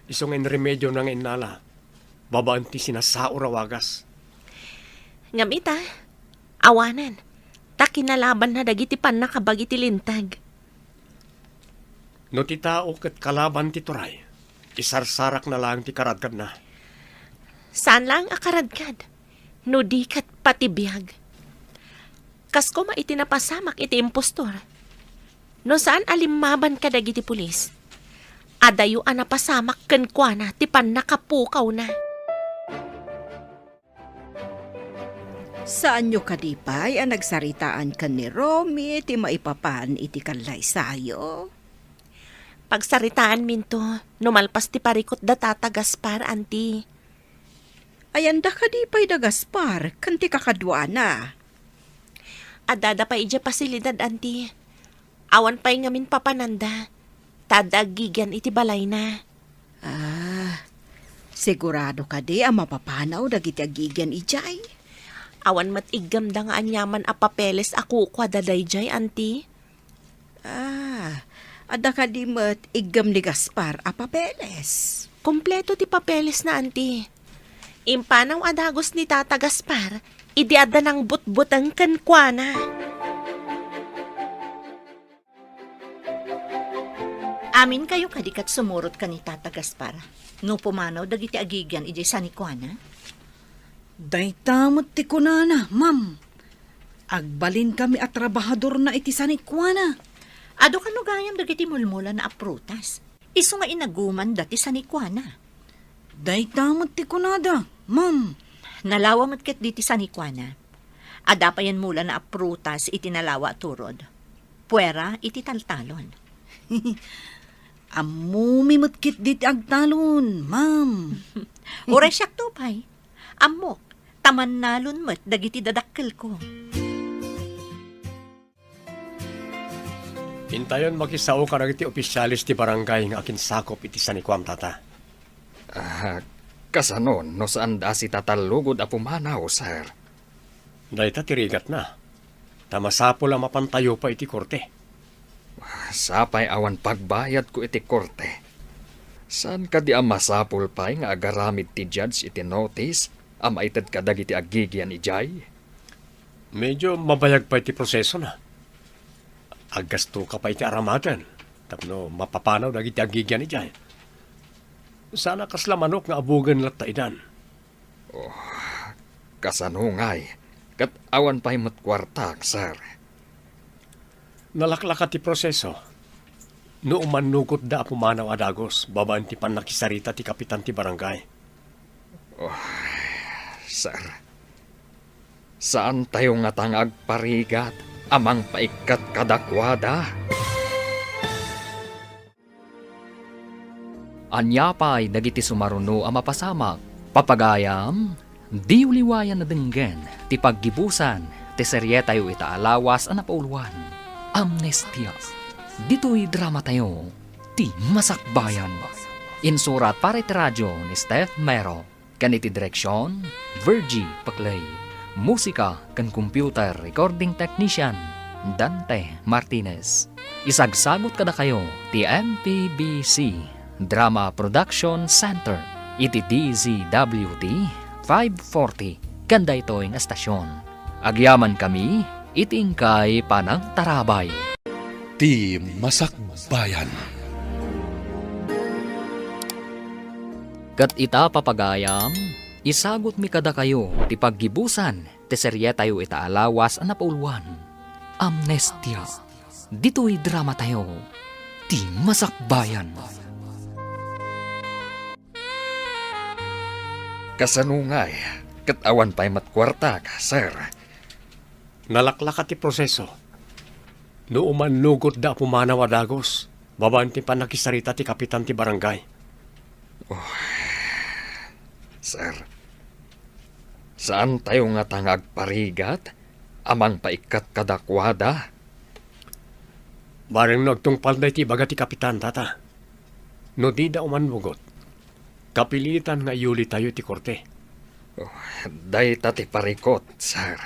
Isong en remedyo ng inala. Babaan ti sinasao rawagas. Ngamita, awanan. Ta kinalaban na dagiti pan nakabagi ti lintag. No ti tao kat kalaban ti turay. Isarsarak na lang ti karadkad na. Saan lang akaradkad? No di kat patibiyag. Kas ko maitinapasamak iti impostor. No saan alimaban ka dagiti pulis? Adayo anapasamak ken kuana ti pan nakapukaw na. Saan nyo kadipay ang nagsaritaan ka ni Romy ti maipapan iti kanlay sayo? Pagsaritaan minto, numalpas ti parikot da Tata Gaspar, anti. Ayan da kadipay da Gaspar, kanti kakadwa na. Adada pa ija pasilidad, anti. Awan pa'y ngamin papananda. Tadagigan iti balay na. Sigurado ka di ang mapapanaw dagiti agigyan ijay. Awan mat igam da nga anyaman a papeles ako kwa dadayjay, anti. Ada ka di mat igam ni Gaspar a papeles. Kompleto ti papeles na, anti. Impanaw adagos ni Tata Gaspar, idiada ng butbutang kankwana. Amin kayo kadikat sumurot ka ni Tata Gaspar. No pumanaw dagiti agigyan iti sanikwana. Daytamot ti kunana, ma'am. Agbalin kami at trabahador na iti sanikwana. Ado kano gayam dagiti mulmula na aprutas. Isu nga inaguman dati sanikwana. Daytamot ti kunada, ma'am. Nalawa matket diti sanikwana. Ada pa yan mula na aprutas iti nalawa turod. Puwera iti taltalon. Ammo mimutkit dit agtalon, ma'am. Oray siyak tupay. Amok, taman nalon mat dagiti dadakkel ko. Intayon makisao ka iti opisyalis ti barangay nga akin sakop iti sanikwam tata. Kasanon, no saan da si tatalugod a pumanaw, sir? Dayta tirigat na. Tamasapol ang mapantayo pa iti korte. Sapay awan pagbayad ko iti korte. Saan ka di ang masapul pa'y nga agaramid ti judge iti notice ang maitad ka dagiti agigyan ijay? Medyo mabayag pa iti proseso na. Agasto ka pa iti aramadan. Tapno mapapanaw dagiti agigyan ijay. Sana kasla manok nga abugan lat taidan. Kasanungay, kat awan pa'y matkwartak, sir. Nalaklaka ti proseso. No umanukot da pumanaw adagos, babaan ti panakisarita ti kapitan ti barangay. Sir, saan tayo nga tangag parigat amang paikat kadakwada? Anyapay dagiti sumaruno ang mapasamak, papagayam, di uliwayan na denggen, ti paggibusan, ti seryetayo itaalawas ang napauluan. Amnestia. Dito'y drama tayo, ti Masakbayan. Insurat para iti radyo ni Steph Mero, kaniti direksyon, Virgie Paclay. Musika kan computer recording technician, Dante Martinez. Isagsagot kada kayo, ti MPBC Drama Production Center, iti DZWD 540, kanda ito'y estasyon. Agyaman kami, itingkay panang tarabay. Ti Masakbayan. Kat ita papagayam, Isagot mi kada kayo ti paggibusan ti serye tayo itaalawas a napauluan. Amnestia. Dito'y drama tayo. Ti Masakbayan. Kasanungay, katawan pa'y matkwarta ka, sir. Nalaklak ti proseso. No umanlugot da pumanaw adagos, babanti pa nakisarita ti kapitan ti barangay. Sir, saan tayo nga tangag parigat? Amang paikat kadakwada? Bareng nagtungpal na ti baga ti kapitan, tata. No di da umanlugot, kapilitan nga yuli tayo ti korte. Day tati parikot, sir.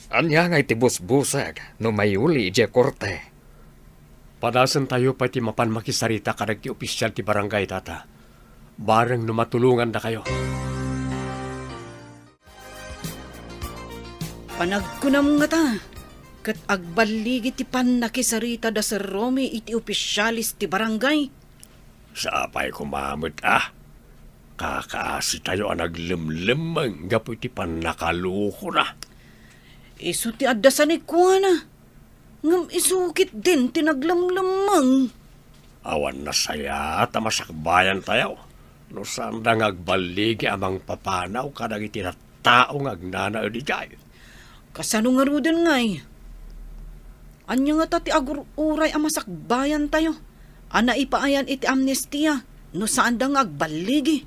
Anya nga itibus-busag no mayuli ije korte. Padasan tayo pa ti mapan makisarita kadag ti opisyal ti barangay, tata. Bareng no matulungan na kayo. Panagkunam nga ta. Kat agbaligi ti pan nakisarita da Sir Romy iti opisyalis ti barangay. Sapay kumamot Kakaasi tayo ang naglimlimang gapo iti pan nakaluko na. Isu ti addasan ni Kuana. Ngam isukit din ti naglamlamang. Awan na saya at masakbayan tayo. No saan da ngagbaligi amang papanaw kadag iti na taong agnana o di jay. Kasano nga ruden ngay? Anya nga tati agur-uray ang masakbayan tayo. Ana ipaayan iti amnestia. No saan da ngagbaligi.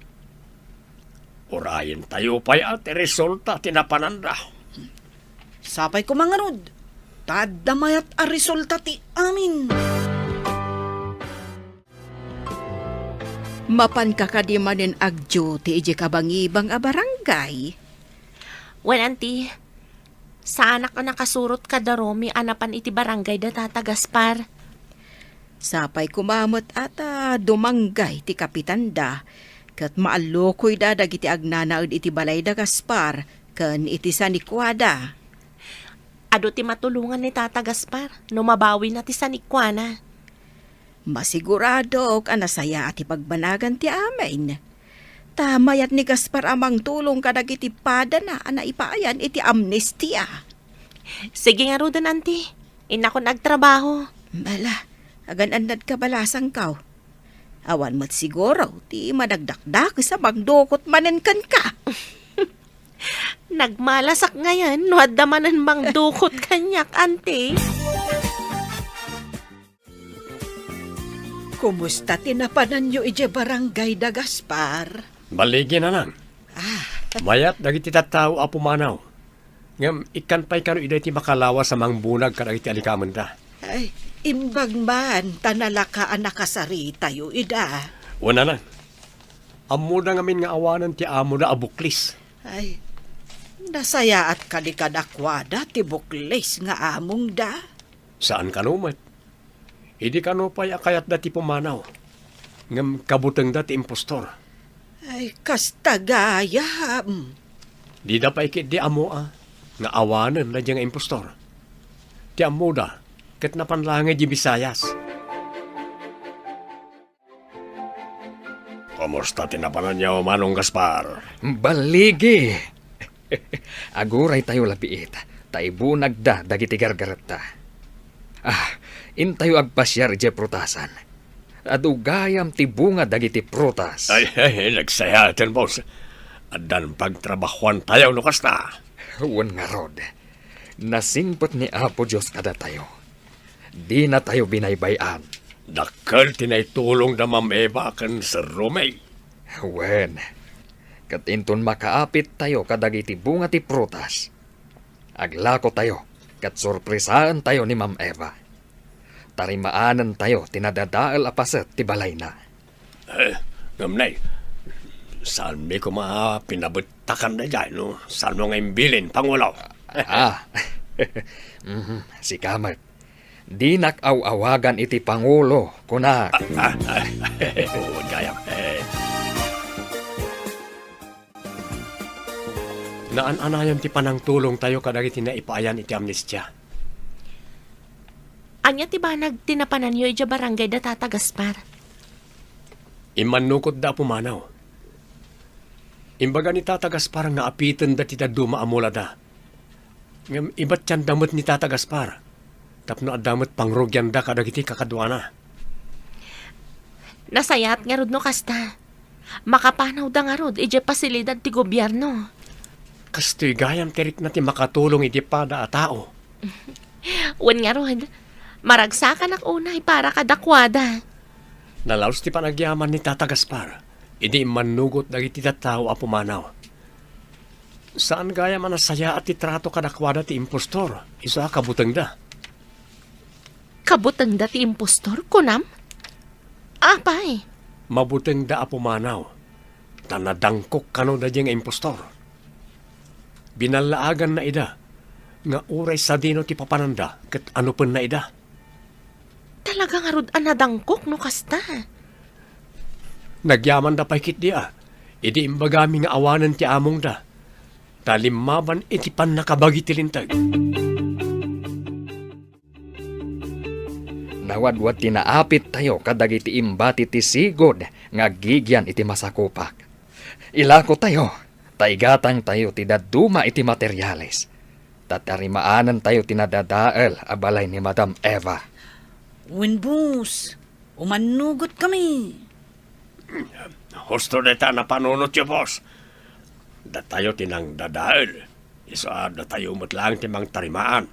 Urayin tayo pa'y at resulta tinapananda. Sapay ko mga rod. Tadamayat a resulta ti amin. Mapan kakadimanin agjo ti iji kabangibang a barangay. Wen, auntie, sa anak ko nakasurot ka da Romy, anapan iti barangay da Tata Gaspar. Sapay kumamot ata dumanggay ti kapitan da. Kat maalukoy da dagiti agnanaod iti balay da Gaspar. Kan iti sanikwada. Ado ti matulungan ni Tata Gaspar, no mabawi na ti sanikwana. Masigurado ka nasaya at ipagbanagan ti amin. Tamayat ni Gaspar amang tulong kadag iti pada na ana ipaayan iti amnestia. Sige nga rudan, auntie. Ina ko nagtrabaho. Bala, agan-anad ka balasang kaw. Awan mo't siguro, ti madagdakdak sa magdukot manenkan ka. Nagmalasak ngayon, no adamanan bang dukot kanyak, auntie. Kumusta tinapanan nyo ije barangay da Gaspar? Baligi na lang. Mayat dagiti tattao apumanaw. Ngam ikan pa'y kano iday ti makalawa sa mangbunag kadag iti alikaman da. Ay, imbag man, tanalakaan nakasari tayo ida. Una lang. Amo na ngamin nga awanan ti amo na abuklis. Ay, nasaya at kadikadakwada ti buklis nga among da. Saan kanumat? Hindi kanupay akayat dati pumanaw. Ngam kabutang dati impostor. Ay, kastagaya. Di da pa ikit di amo nga awanan na diyang impostor. Ti amo da, kat napanlangay di Bisayas. Kumusta tinapanan niya o Manong Gaspar? Baligi! Aguray tayo lapiit. Taibunag da dagiti gargarata. Intayo agpasyar ije prutasan. Adugayam ti bunga dagiti prutas. Ay, nagsayatan, boss. Adan pagtrabahuan tayo, lukas na. Wan nga rod. Nasingpot ni Apo Diyos kada tayo. Di na tayo binaybayan. Dakal tinaitulong na Ma'am kan Sir Romay. Wen, katinton makaapit tayo kadagiti bunga ti prutas. Aglako tayo, kat sorpresaan tayo ni Ma'am Eva. Tarimaanan tayo, tinadadaal apaset ti balay na. Ngamnay, saan may pinabutakan na dyan, no? Saan mo ngayon bilin, Pangulaw? Si Kamat. Di nakaw-awagan iti Pangulo, kunak. Huwag kaya. Naan-anayan ti panang tulong tayo kadagiti na ipaayan iti amnestia. Anya ti ba nagtinapanan nyo ija barangay da Tata Gaspar? Imanukot da pumanaw. Imbaga ni tatagas parang nga apitan da tita duma amula da. Ngam ibat yan damot ni tatagas par. Tapno adamot pangrugyan da kadagiti kakadwana. Nasayat nga rod no kasta. Makapanaw da nga rod, ije pasilidad ti gobyerno. Kastoy gayam tirik na ti makatulong iti pada a tao. Wan nga rod, maragsakan ak unay para kadakwada. Nalaos ti panagyaman ni Tata Gaspar, idi manugot dagiti tattao a pumanaw. Saan gaya man asaya at itrato kadakwada ti impostor, isa kabuteng da. Kabutang dati impostor, kunam? Apay, Mabuteng da a pumanaw, tanadangkok kano da nga impostor. Binalaagan na ida, nga uray sa dino ti papananda, kat ano pen na ida. talaga nga rod anadangkok no kasta. Nagyaman da paikit dia, idi imbagami nga awanan ti among da. Talimaban iti pan nakabagi ti lintag. Nawadwad tinaapit tayo kadagiti imbati ti sigod nga gigyan iti masakupak. Ilako tayo, taigatang tayo ti daduma iti materyales. Tatarimaanan tayo tinadadael abalay ni Madam Eva. Winbus, umanugot kami. Husto deta na panunot yo, boss. Datayo tinang dadael. Isa datayo lang timang tarimaan.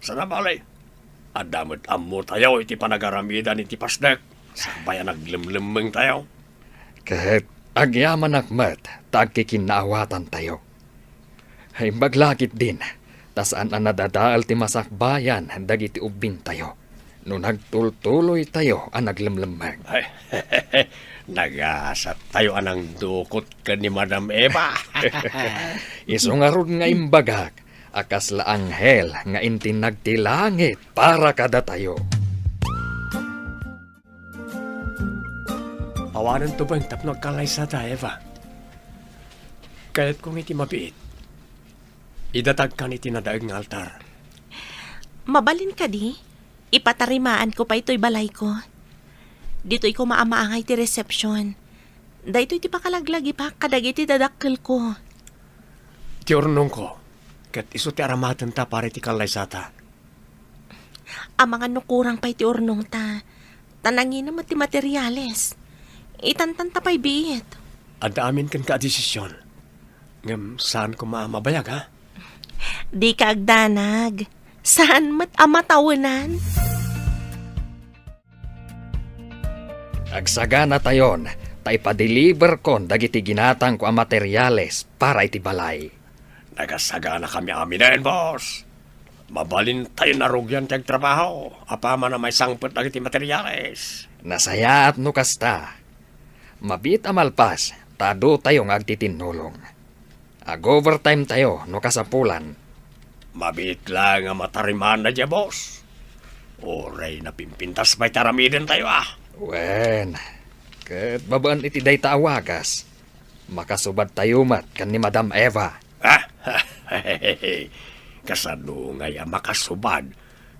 Sana balay. Adamot ammo tayo iti panagaramida iti pasdek. Sabayan naglimlimeng tayo. Kahit agyaman akmat, tagkikinaawatan tayo. Ay maglakit din, tasaan ang nadadaal ti masakbayan, dagiti ubing tayo. No nagtultuloy tayo ang naglimlimeng. Ay, nagasat tayo anang dukot ka ni Madam Eva. Isungarod nga imbagak, akas la anghel nga intinag ti langit para kada tayo. Awanan to bang tapnog kalay sa ta, Eva? Kaya't kung iti mabiit, idatag ka ni tinadaag ng altar. Mabalin ka di, ipatarimaan ko pa ito'y balay ko. Dito'y ko maamaangay ti reception. Dahito'y ti pakalaglagi pa, kadagiti dadakkel ko. Ti ornong ko, kat iso ti aramatan ta para iti kalay sa ta. Ang mga nukurang pa iti urnong ta, tanangin naman ti materyales. Itantan ta pa'y biit. Ada amin kan ka desisyon. Ngam saan ko mabayag, ha? Di ka agdanag. Saan mat amatawanan? Agsagana tayon, tay pa-deliver kon dagiti ginatang ko ang materyales para iti balay. Nagasagana kami amin boss. Mabalin tayo narugyan tiyag trabaho. Apama na may sangpot agiti materyales. Nasayaat no kasta. Mabit amalpas, tado tayo ng agtitinulong. Ag-overtime tayo no kasapulan. Mabit lang ang matariman na dya, boss. Oray na pimpintas may taramidin tayo, ah. Wen, kat babaan iti day taawagas. Makasubad tayo mat kan ni Madam Eva. Ah, kasano nga ya makasubad.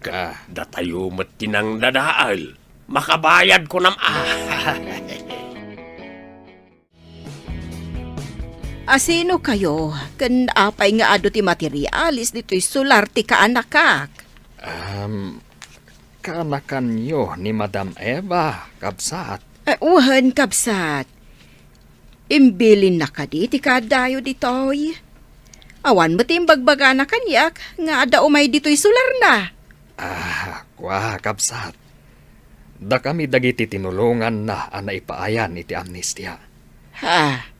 Kat datayo mat tinang dadaal. Makabayad ko nam, Asino kayo? Kan apay nga ado ti materialis dito'y solar ti kaanakak. Kanakan nyo ni Madam Eva, kabsat. Uhan kabsat. Imbilin na ka di ti kadayo ditoy. Awan mo ti imbagbaga na kanyak nga ada umay dito'y solar na. Kwa kabsat. Da kami dagiti tinulungan na ang naipaayan iti amnestia. Ha?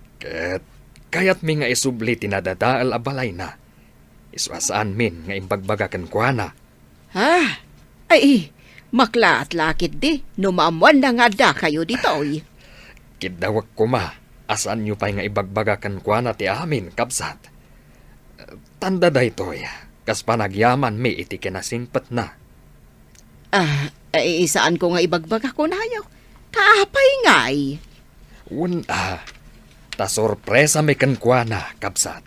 Kayat mi nga isubli tinadadaal abalay na. Iswasaan min nga imbagbagakan kwa na. Ha? Ay, makla at lakit di. Numamuan na nga da kayo ditoy. Kidawag ko ma, asaan nyo pa'y nga ibagbagakan kwa na ti amin, kabsat. Tanda da ito'y, kas panagyaman mi iti kinasingpat na. Ay, saan ko nga ibagbaga ko na yaw? Kaapay nga'y. Ta sorpresa mi kan kwa na, kabsat.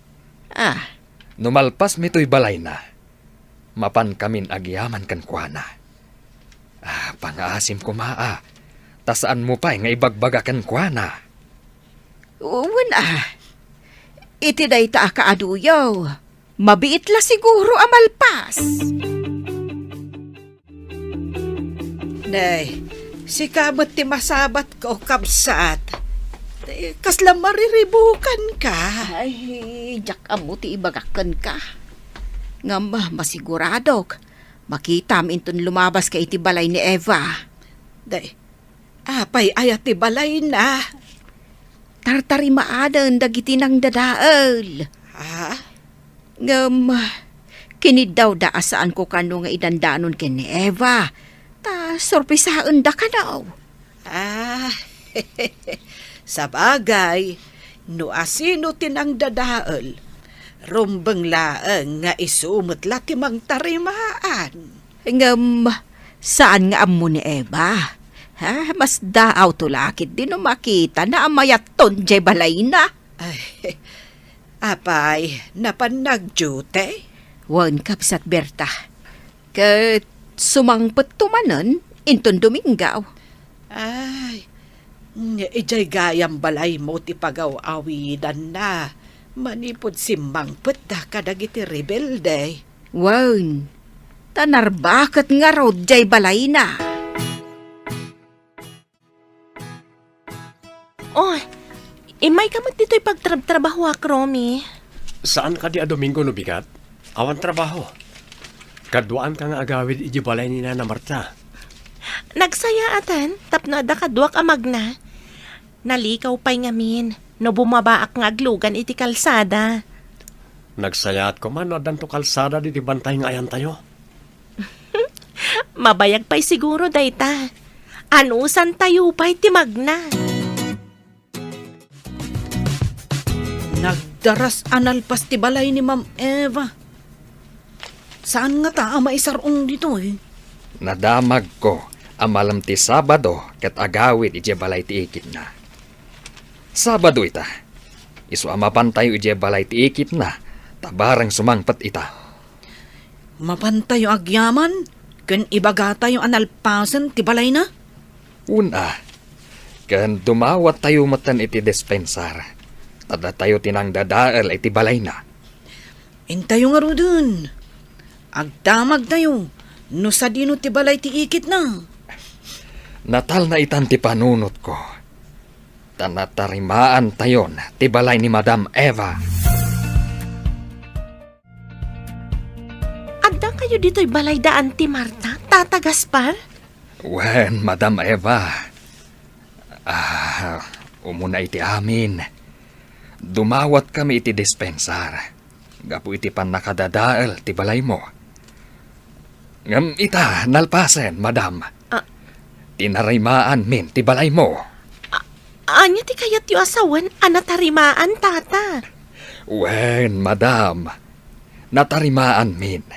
Numalpas mi to'y balay na. Mapan kamin agyaman kan kwa na. Pangaasim ko ta saan mo pa'y nga ibagbagakan kwa na. iti day ta kaaduyaw. Mabiit la siguro amalpas. Nay, si kamot ti masabat ko kapsat. Kasla mariribukan ka. Ay, jak amo ti ibagakan ka. Ngam masiguradok. Makita minton lumabas ka iti balay ni Eva. Day, apay ayat ti balay na. Tartari maadan dagiti nang dadaal. Ha? Ngam, kinid daw daasaan ko kano nga idandanon ken ni Eva. Ta sorpresaan da ka daw. Ah, sa bagay, no asino tinang dadaal, rumbeng laeng nga isumot latimang tarimaan. Ngam, saan nga amo ni Eva? Ha, mas daaw tulakit din no makita na amayat ton jay balay na. Ay, apay, napanag-duty? Wan kapsat Berta. Kat sumangpet tumanan, inton Domingaw. Ay, ijay gayam balay mo ti pagaw-awidan na. Manipod simbang peta kadagiti rebelde. Wan, tanarbakat nga raw jay balay na. Oh, imay kamot dito'y pagtrabaho ak, Romy. Saan ka di a Domingo no bigat? Awan trabaho. Kaduan ka nga agawid iji balay ni Nana Marta. Nagsaya atan, tapno da kaduak amag na. Nalikaw pa'y ngamin, no bumabaak nga aglugan iti kalsada. Nagsayat ko man adan to kalsada di bantay nga ayan tayo. Mabayag pa'y siguro dayta. Anusan tayo pa'y timagna. Nagdaras analpas ti balay ni Ma'am Eva. Saan nga ta maisarong dito eh? Nadamag ko amalam ti Sabado ket agawid ije balay ti ikit na. Sabado ita. Isu amapantayo ije balay ti ikit na. Tabarang sumangpet ita. Mapantay yung agyaman, ken ibagata yung analpasan ti balay na? Una, ken dumawat tayo matan iti dispensar. Tada tayo tinang dadaal iti balay na. Intayo nga ro dun. Agdamag tayo, no sa dino ti balay ti ikit na. Natal na itan ti panunot ko. Tanatarimaan tayon ti balay ni Madam Eva. Agdang kayo dito'y balay daan ti Marta, Tata Gaspar? Wen, Madam Eva. Umuna iti amin. Dumawat kami iti dispensar. Gapu iti pan nakadadaal ti balay mo. Ngam ita, nalpasen, Madam. Tinarimaan min ti balay mo. Anya ti kayat yu asawan, anatarimaan, Tata. Wen, Madam. Natarimaan min.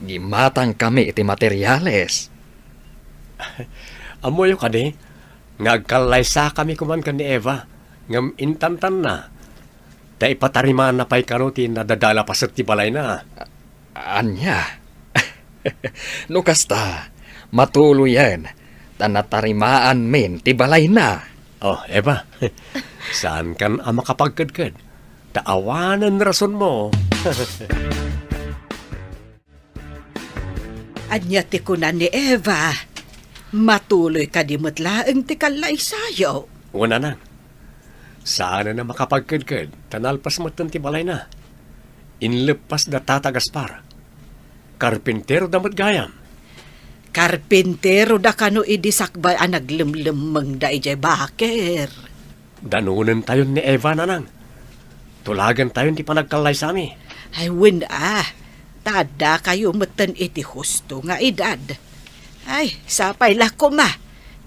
Gimatang kami iti materyales. Amoy ka di, ngagkalaysa kami kuman ka ni Eva. Ngam intantan na. Da ipatarimaan na pa'y kanuti na dadala pa sa ti balay na. Anya? No kasta, matuloy yan. Tanatarimaan min ti balay na. Oh, Eva, saan kan ang makapagkadkad? Taawanan rason mo. Anya ti kunan ni Eva. Matuloy ka di matlaeng ti kalay sayo. Una na. Saan na makapagkadkad? Tanalpas mo ti balay na. Inlepas da Tata Gaspar. Karpintero damat gayam. Karpintero da kano idisakbay ang naglimlimang da ijay baker. Danunan tayo ni Eva nanang. Tulagan tayo ti panagkalay sa ami. Ay win tada kayo matan iti husto nga edad. Ay, sapay lako ma.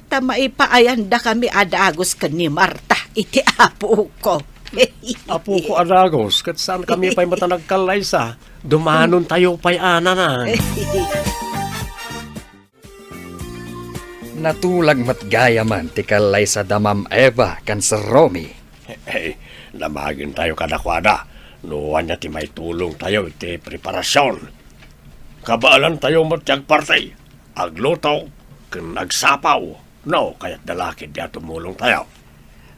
Tama ipaayan da kami adagos ka ni Marta iti apo ko. Apo ko adagos, kat saan kami pa'y matanagkalay sa? Dumanon tayo pa'y ana na. Natulag matgaya man ti kalay sa damam Eva kan sa Romy. Hey, namagin tayo kadakwada. Nuwan niya ti may tulong tayo iti preparasyon. Kabaalan tayo matiyag partay. Agluto, kan agsapaw. No, kaya't dalakid niya tumulong tayo.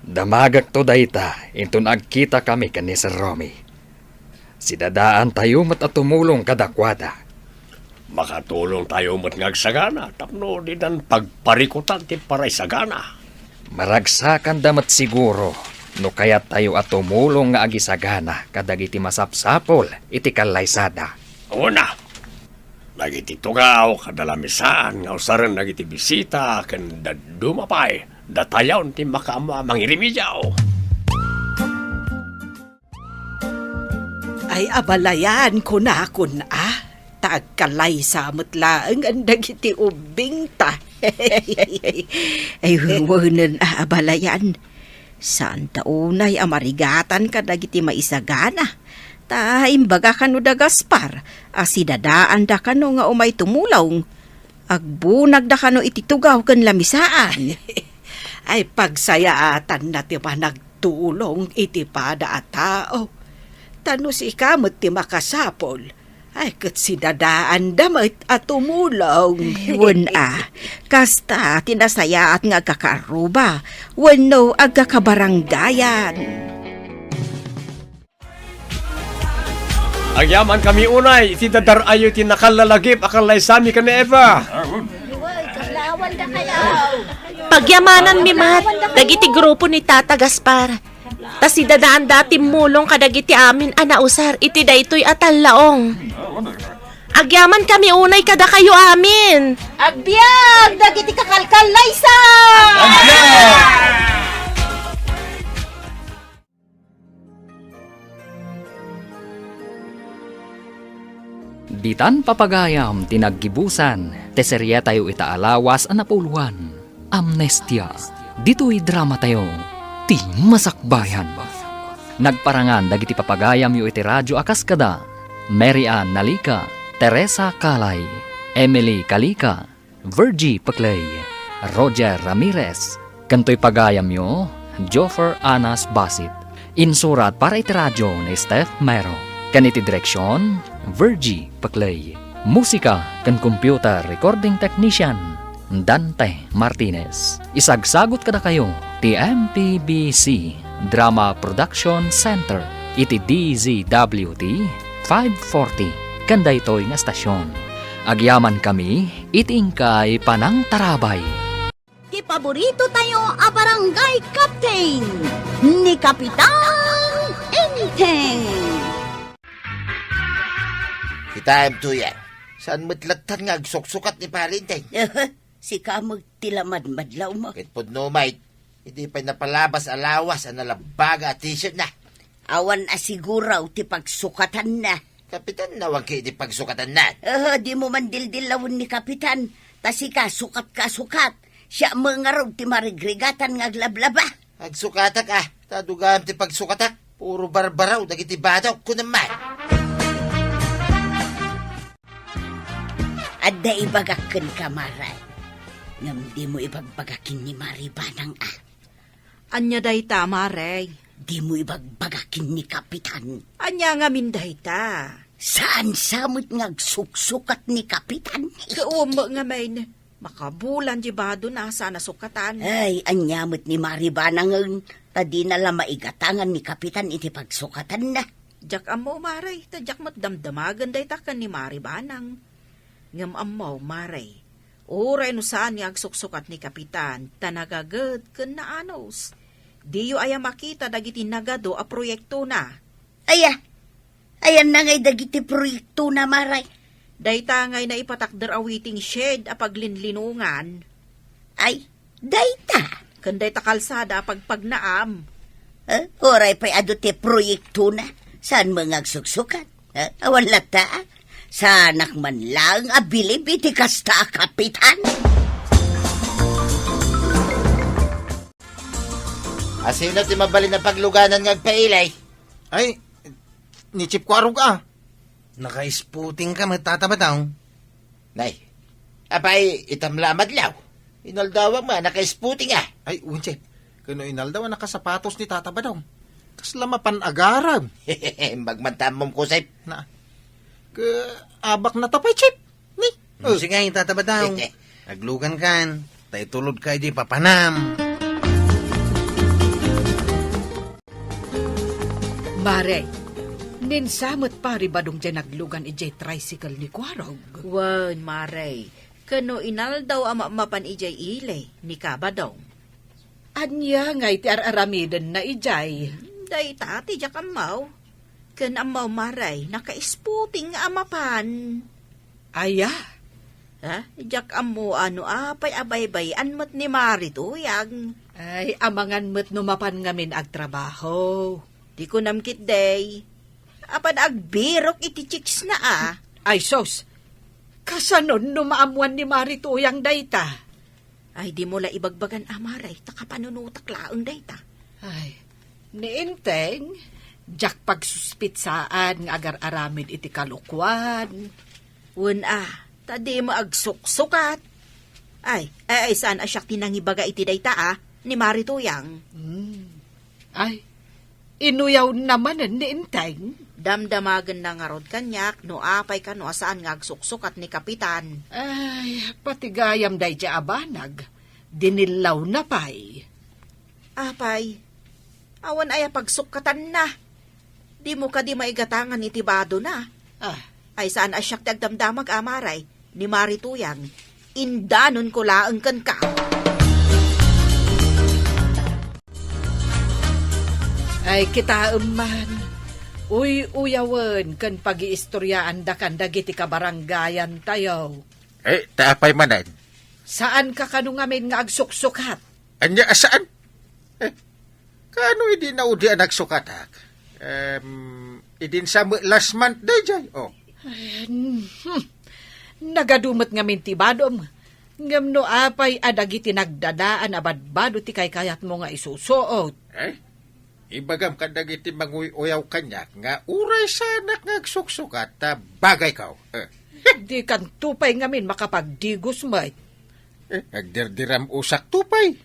Damagak to dayta, intun agkita kami kani Sir Romy. Sidadaan tayo mat at tumulong kadakwada. Makatulong tayo mo't ngagsagana, tapno din ang pagparikutan ti paray sagana. Maragsakan damat siguro, no kaya tayo at tumulong nga agisagana kadagiti masapsapol iti kalaysada. Una, nagiti tugaw kadalamisaan nga usaran nagiti bisita ken dumapay datayaw ti makaama mangirimidyaw. Ay abalayan ko na kun tagkalay sa mutlaang ang dagiti ubing ta. Ay, huwanan abalayan. Saan taunay amarigatan ka dagiti maisagana? Ta imbaga kano da Gaspar, asidadaan da kano nga umay tumulong. Agbunag da kano ititugaw ken lamisaan. Ay pagsayaatan na ti pa nagtulong iti pada at tao. Tano si kamot ti makasapol. Ay kat si dadaan damit at tumulong. Wen kasta tinasaya at nga kakaruba, wenno agkakabaranggayan. Agyaman kami unay, iti dadarayo ti nakalalagip akalay sami ka ni Eva. Pagyamanan mi mat, dagiti grupo ni Tata Gaspar. Ta si dadaan dati mulong kadagiti amin anausar iti daytoy atallaong. Agyaman kami unay kada kayo amin. Agbyag! Dagiti kakalkalaysa! Bitan papagayam tinaggibusan, teserya tayo itaalawas ang napuluan. Amnestia, dito'y drama tayo, ti masakbayan. Nagparangan dagiti papagayam yu iti radyo akaskada, Mary Ann Nalika, Teresa Kalay, Emily Kalika, Virgie Paclay, Roger Ramirez, kanto'y pagayam yu, Joffer Anas Basit, insurat para iti radyo ni Steph Mero, kaniti direksyon, Virgie Paclay. Musika kan computer recording technician Dante Martinez. Isagsagot kada kayo ti MPBC Drama Production Center iti DZWT 540 kandaytoy nga stasyon. Agyaman kami iti ingkay panang tarabay. Ti paborito tayo a barangay captain ni Kapitan Enteng. Time to yan. Saan matlatan nga agsuksukat ni Parintay? Si kamag tilamad madlaw mo. Kahit po no, mate, hindi pa napalabas alawas ang nalabaga at t-shirt na. Awan asiguraw ti pagsukatan na. Kapitan, nawag kayo di pagsukatan na. Di mo man dildilawon ni Kapitan. Tasi ka, sukat ka, sukat. Siya mga raw ti marigrigatan nga aglablaba. Agsukatak tadugaan ti pagsukatak. Puro barbaraw, dagiti badaw, kunaman. Adda ibagakan ka, Maray. Ngam di mo ibagbagakin ni Maribanang Anya day ta, Maray. Di mo ibagbagakin ni Kapitan. Anya nga minday ta. Saan samot ngagsukat ni Kapitan? Kaumo nga main. Makabulan di bado na sana sukatan. Ay, anyamot ni Maribanang tadi na lang maigatangan ni Kapitan iti pagsukatan na. Jak amo, Maray. Tadyak mo't damdamagan day ta kan ni Maribanang. Ngam amaw, Maray. Oray no saan nga agsuksukat ni Kapitan, tanagagad ken na anos. Diyo aya makita dagiti nagado a proyekto na. Ayan na ngay dagiti proyekto na, Maray. Dayta ngay na ipatakder a waiting shed a paglinlinungan. Ay, dayta. Ken dayta kalsada pagpagnaam. Oray pa'y ado ti proyekto na. Saan mga agsuksukat? Awan lata. Sanak man lang abilib iti kasta, Kapitan. Asino ti mabali na pagluganan ng pailay? Ay, ni Chip Kwarog Naka-spooting ka magtatabataw. Nay, apay itamla madlaw. Inaldawang naka-spooting Ay, Chip, kano inaldaw nakasapatos ni tatabadaw. Kasla mapan-agarab. Magmantamom ko, Sip. Na, abak na tapay, Chip. Ni. Sige, tatabadaw. Naglugan kan. Tay tulod ka di papanam. Mare, ninsamot pari badong dyan naglugan ijay tricycle ni Kwarog. Wan, Maray. Kano inal daw ama mapan ijay ile, ni kabadong. Anya nga iti araramidan na ijay. Day tati jak amaw. Kan amaw Maray, nakaisputing nga amapan. Aya, Ha? Jak amo ano apay abay-bayan mat ni Mari tuyag. ay amangan mo't numapan ngamin ag trabaho. Di ko namkit day. Apan agbirok iti chicks na Ay sos, kasanon numaamuan ni Marito yang dayta. Ay di mo la ibagbagan Maray, takapanunutak laang dayta. Ay, niinteng, jak pagsuspitsaan nga agar aramid iti kalukwan. Wan tadi mo agsuksukat. Ay, saan asyak tinangibaga iti dayta ni Mari tuyang. Ay, inuyaw naman niinteng. Damdamagan na nga rod kanyak, no apay ka no saan nga agsuksukat ni Kapitan. Ay, patigayam day dya abanag. Dinilaw na pay. Apay, awan ay pagsukatan na. Di mo ka di maigatangan ni Tibado na. Ay saan asyak tagdamdamag Maray, ni Mari tuyang. Indanon ko laang kan ka. Ay, kita man. Uyawan kan pag-iistoryaan da kan dagiti kabaranggayan tayo. Taapay manan. Saan ka kanu ngamin nga agsuksukat? Anya, saan? Kano hindi na udi ang nagsukatak? Idin sa last month day jay. Nagadumot ngamin ti badom. Ngam no apay adagiti nagdadaan abadbado ti kay kayat mo nga isusuot. Ibagam kandag iti manguyaw kanyak nga uray sanak nga agsuksukat ta bagay kaw. Di kan tupay ngamin makapagdigos mo't. Agdirdiram usak tupay.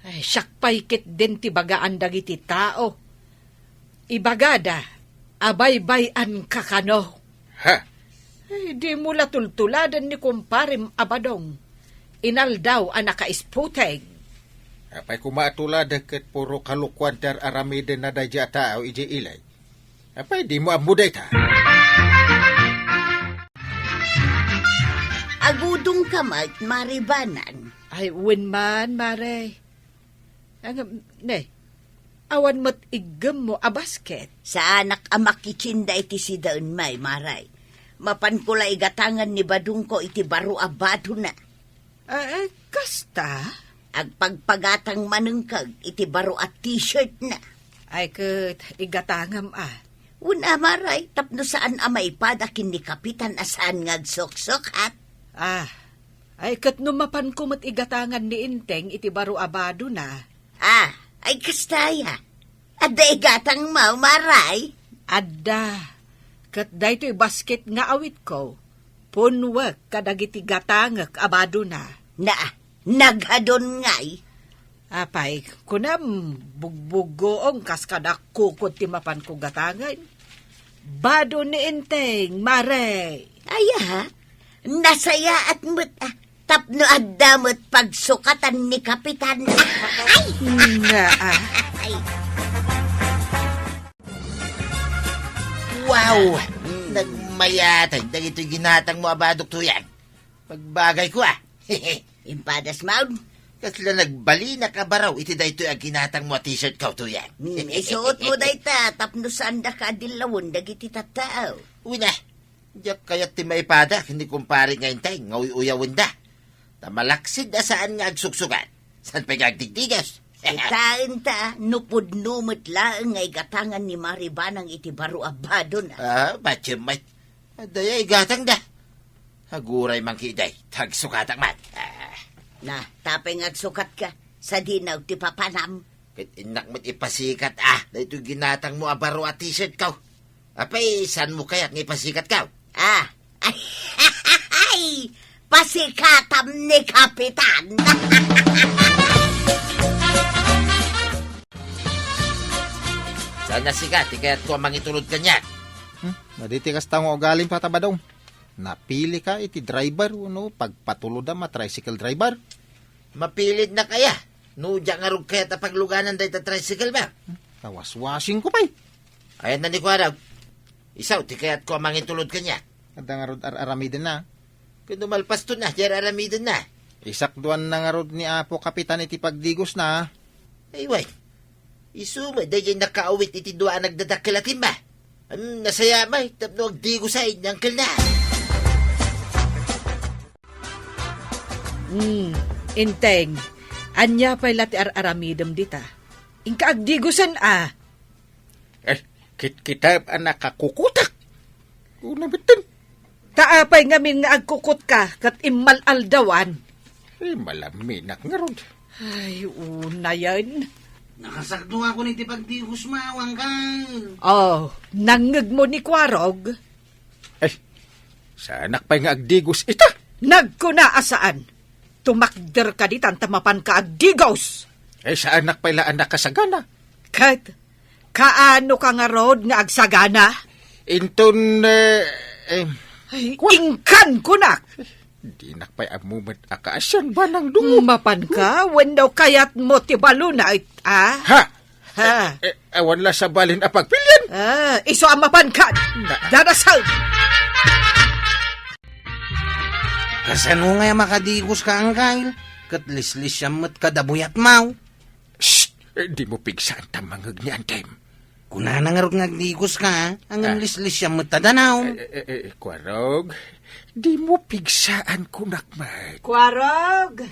Ay, syakpay kit din ti bagaan dagiti tao. Ibagada, abay-bayan kakano. Ha? Ay, di mo latultuladan ni kumparim abadong. Inal daw ang nakaisputeg. Apay kumatulad ket puro kalukwan ter aramiden na dadya tao iji ilay. Apay di mo amuday ta. Agudong kamat maribanan. Ay, winman, mare. Awan mo't igam mo a basket. Sa anak amak kitsinda iti si daun may maray. Mapan ko la igatangan ni badung ko iti baro abado na. Kasta? Agpagpagatang manungkag iti baro at t-shirt na. Ay, kat igatangam Una maray, tapno saan amay padakin ni Kapitan asaan ngagsoksok at? Ay, kat numapan ko mat igatangan ni Inteng iti baro abado na. Ay kastaya. Adda igatang mau maray? Adda. Kat daytoy basket nga awit ko. Punwek kadagiti gatangak abado na. Naghadon ngay. Apay, kunam bugbugoong kaskadak kukot ti mapan ko gatangan. Bado ni Inteng, mare. Nasaya at mo't tapno adda mo't pagsukatan ni Kapitan. Wow! Nagmayatag dagito'y ginatang mo abadok tuyan. Pagbagay ko Impadas maun. Kasla nagbali na kabaraw iti daytoy ang ginatang mo t-shirt kaw tuyan. Isuot mo dayta tapno saan da ka adilawon dagiti tattao. Una, diyak kayat ti maipada hindi kumpare nga intay ngawiyawin da. Tamalaksid da saan nga agsuksugan. Saan pa agdigdigas? Itain ta, nupod-numot laang nga igatangan ni Maribanang iti baro abado na. Batyamat. Daya igatang da. Haguray mang kiday, tagsukatang man. Tapay ngagsukat ka, sa dinaw ti papanam. Kit inak mo't ipasikat dahito ginatang mo abaro at t-shirt kaw. Apay, saan mo kaya't ngipasikat kaw? Pasikatam ni Kapitan. Saan nasikat, kaya't ko mangitulod kanyak. Maditi kas tang ugaling patabadong. Napili ka iti driver, pagpatulod ma tricycle driver. Mapilit na kaya. Nudya nga rog kaya tapagluganan dahi ta tricycle ba? Kawaswasing ko pa'y. Ayan na ni Kwaraw. Isaw, ti kaya't ko amangin tulod kanya. Ada nga rod aramidin na. Kung dumalpas to na, jar aramidin na. Isakduan na nga rod ni Apo Kapitan iti pagdigos na. Ay, way. Isuma, dahil nakaawit iti doa nagdadakilatin ba? Nasaya may, tapno agdigo sa inyang na. Inteng, anya pa'y lati aramidam dita. Inka agdigusan Kita anak kakukutak. Una bitin. Taapay ngamin nga agkukot ka, kat imal aldawan. Malaminak nga rod. Ay, una yan. Nakasakdo ako ni tipagdigos mawang kang. Oh, nangag mo ni Kwarog. Sa anak pa'y nga agdigos ita. Nagkuna asaan. Tumakder ka di tantamapan ka agdigos. Sa anak pa'y laan nakasagana. Kat, kaano ka nga rod nga agsagana? Inton, Ay, ingkan ko na. di nak pa'y amumat akaasyan ba ng dungo? Mapan ka, when daw kayat mo ti balunay, Ha? Ha? Awan la sa balin apagpilyan. Iso ang mapan ka. Dadasal. Kasano nga makadigos ka ang kail? Kat lislis siya mat kadabuyat mau. Shh! Di mo pigsaan tamangag ni Anthem. Kuna na nga ngagdigos ka, ang lislis siya mat tadanaw. Kwarog, di mo pigsaan kunakmay. Kwarog,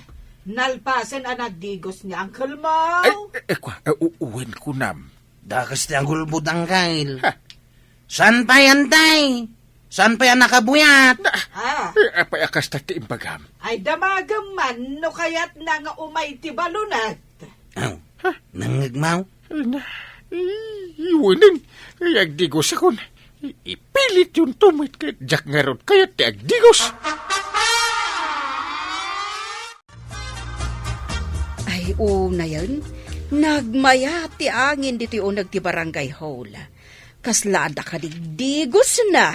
nalpasan ang nagdigos ni Uncle Mo. Uwin ko nam. Dakas ti ang gulbud ang kail. San pa yan, tay? San pa yan nakabuyat? Apay akas ta ti imbagam. Ay damagam man, no kayat na nga umay ti balunat. Nangagmaw? Iwanin, ay agdigos ako na. Ipilit yung tumit kay Jack nga rod kaya ti agdigos. Ay, una yan. Nagmaya ti angin dito yung nagti barangay hall. Kaslada ka digdigos na.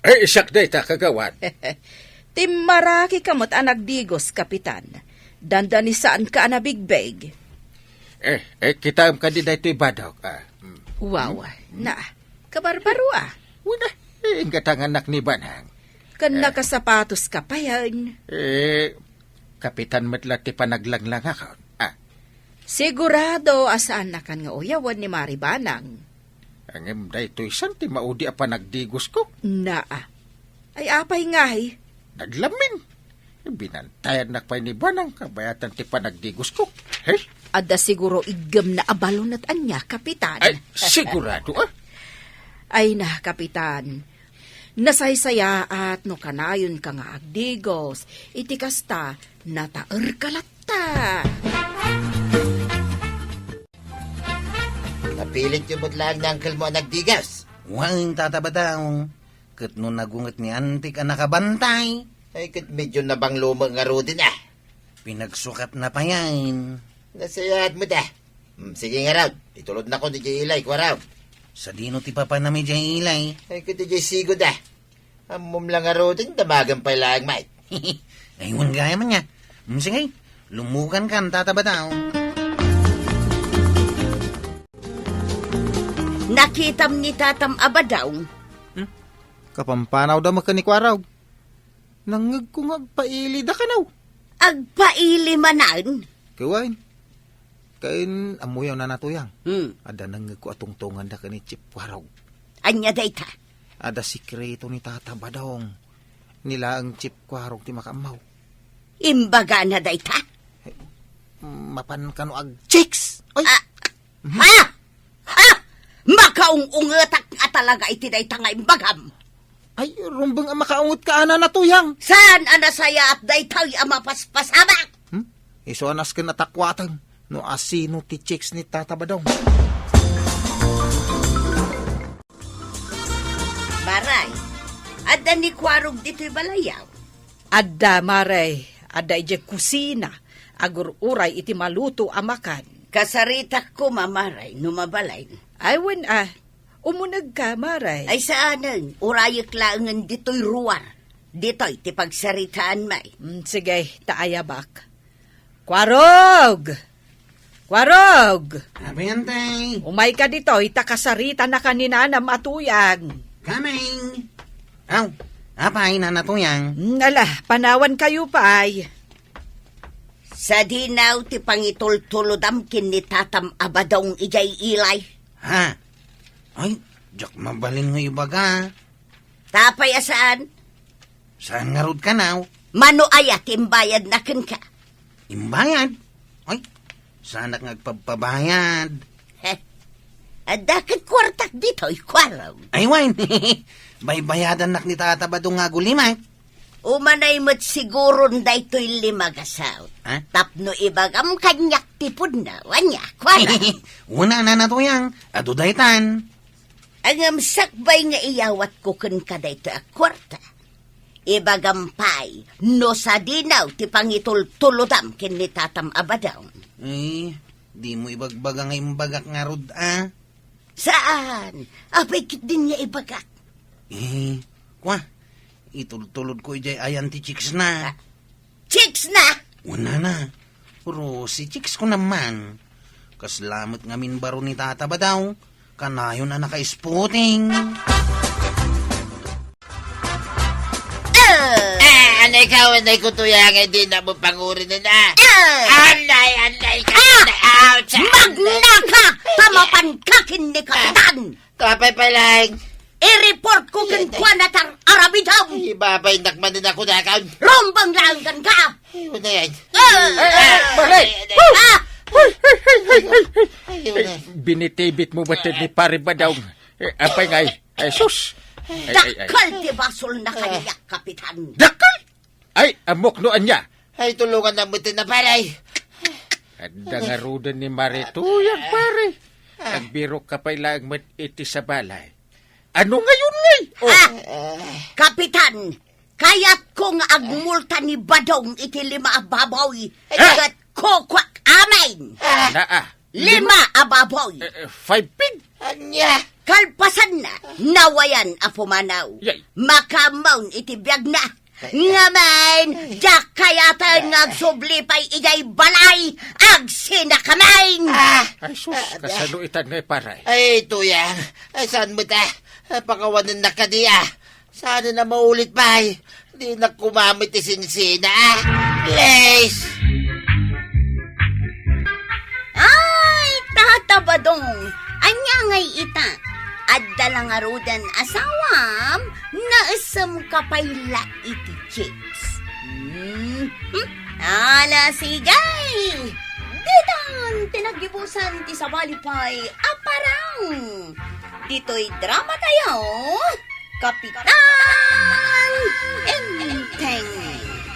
Ay, isak day ta kagawan. Timaraki kamot ang nagdigos, kapitan. Dandani saan ka na bigbeg? Kita am kadi da ito'y badok. Wow, na, kabarbaro Wala, ingatang anak ni Banang. Kan nakasapatos ka pa yan. Kapitan matlati panaglang-lang ako. Sigurado asaan na kan nga uyawan ni Maribanang. Ang emda ito'y santi maudi a panagdigos ko. Na, ay apay ngay. Naglamin. Binantayan na pa ni Banang kabayatan ti panagdigos ko. Hey? Ada siguro igam na abalon at anya, kapitan. Ay, sigurado Ay na, kapitan. Nasaysaya at no kanayon ka nga agdigos, iti kasta nataer kalata. Napilit yung butlaan ng Uncle mo nagdigas. Wang tatabadaw. Kat no nagungat ni antik ang nakabantay. Ay, kat medyo nabang lumang nga rodin Pinagsukat na pa yan. Nasayad mo da. Sige nga raw, itulod na ko ni Jay Ilay, Kwaraw. Sa dino ti papa na may Jay Ilay. Ay, kat Jay Sigo da. Amom lang nga rodin, damagan pa lang, mate. Aywan gaya man niya. Sige, lumukan ka ang tatabadaw. Nakitam ni Tatam Abadaw. Kapampanaw daw maka ni Kwaraw. Nangag kong agpaili da ka naw. Agpaili manan? Kawain. Kain amuyaw na natuyang. Ada nangag ko atungtungan da ka ni Chip Kwaraw. Anya dayta? Ada sikreto ni Tata Badong. Nila ang Chip Kwaraw ti makamaw. Imbaga na dayta? Mapan ka no ag chicks. Ay. Ha? Makaung-ungetak nga talaga iti dayta nga imbagam. Ay, rumbang ang makaungot ka ana natuyang. Saan anasaya at daytay ang mapaspasamak? Iso anas ka natakwatang. No asino ti chicks ni Tata Badong. Baray, ada ni Kwarog dito'y balayaw. Adda, Maray. Adda ije kusina. Agur uray iti maluto amakan. Kasaritak ko, mamaray, numabalay. Ay, wen umunag ka, Maray. Ay saanan, urayik laangan dito'y ruwar. Dito'y ti pagsaritaan may. Sige, taayabak. Kwarog! Warog! Abayan, tay. Umay ka dito, itakasarita na kanina na matuyag. Kaming. Aw, apay na natuyang. Ala, panawan kayo pa ay. Sa dinaw ti pangitultulodam kinitatam abadong ijay ilay. Ha? Ay, jak mabalin nga ibaga. Tapay asaan? Saan nga rod ka now? Mano ayat imbayad na ken ka. Imbayad? Ay, sana ngagpapabayad. Heh. Adakit kwartak dito, ikwaraw. Ay, wine. Baybayadan nak ni Tata Badong nga gulimay. Umanay mo't siguro na ito'y limagasaw. Ha? Tapno ibagam kanyak tipod na, wanya, kwala. Una na natuyang, adudaytan. Ang sakbay nga iyawat ko kun ka dito a kwarta. Ibagampay, no sa dinaw ti pangitultulodam kinitatam abadaw. Ay, di mo ibagbaga nga imbagak nga rod, ah. Saan? Apay kit din niya ibagak. Kwa, itultulod ko ijay ayan ti Chicks na. Chicks na! Una na. Pero si Chicks ko naman. Kaslamot nga minbaro ni Tata ba daw? Kanayon na naka-spotting. Anay ka, anay ko tuyangay din na mo pangurin na na. Anay ka. Ouch! Magnaka! Tamapan ka kini kapitan! Kapay pa lang. I-report ko kin kwa na tar arabidaw! Ibabay nakman din ako na account. Rombang langgan ka! Ayun na yan. Balay! Ayun na. Binitibit mo ba ni pare ba daw? Apay ngay. Ay, sus! Dakal ti basol na kaniyak, kapitan! Dakal! Ay, amok noan niya. Ay, tulungan na mutin na paray. At dangarudan ni Marituyan, pare. Ang biro ka pa ilang iti sa balay. Ano ngayon ngay? Kapitan, kayat kong agmulta ni Badong iti 5 ababoy. Kat kokwak amain. Naa. 5 ababoy. 5 pig. Anya. Kalpasan na, nawayan a pumanaw. Yay. Makamaun iti biyag na. Ngaman, jak kayatan ngagsublipay ijay balay, ag sinakamain. Ay, sus, kasano itan ngay paray. Ay, tuyang. Ay, saan mo ta? Pakawanan na ka diya. Sana na maulit pa ay. Di na kumamit isinsina. Please. Ay, tatabadong, anya ngay ita. At dalangarudan asawam, naasam kapayla iti Chicks. Ala sigay! Ditan, tinagibusan ti sabalipay, aparang. Dito'y drama tayo, Kapitan Enteng.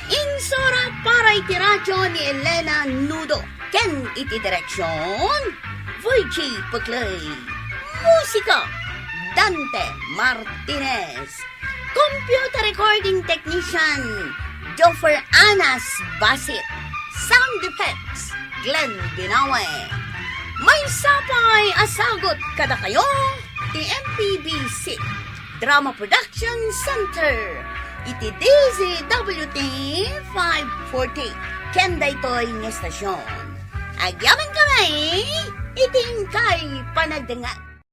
Insura para iti radyo ni Elena Nudo. Ken iti direksyon, Voichi Paglay. Musika, Dante Martinez. Computer recording technician, Joffer Anas Basit. Sound effects, Glenn Binawe. May sapay asagot kada kayo, TMPBC Drama Production Center. Iti DZWT 540. Kenda ito'y ng estasyon. Agyaman kami, iting kay panagdanga.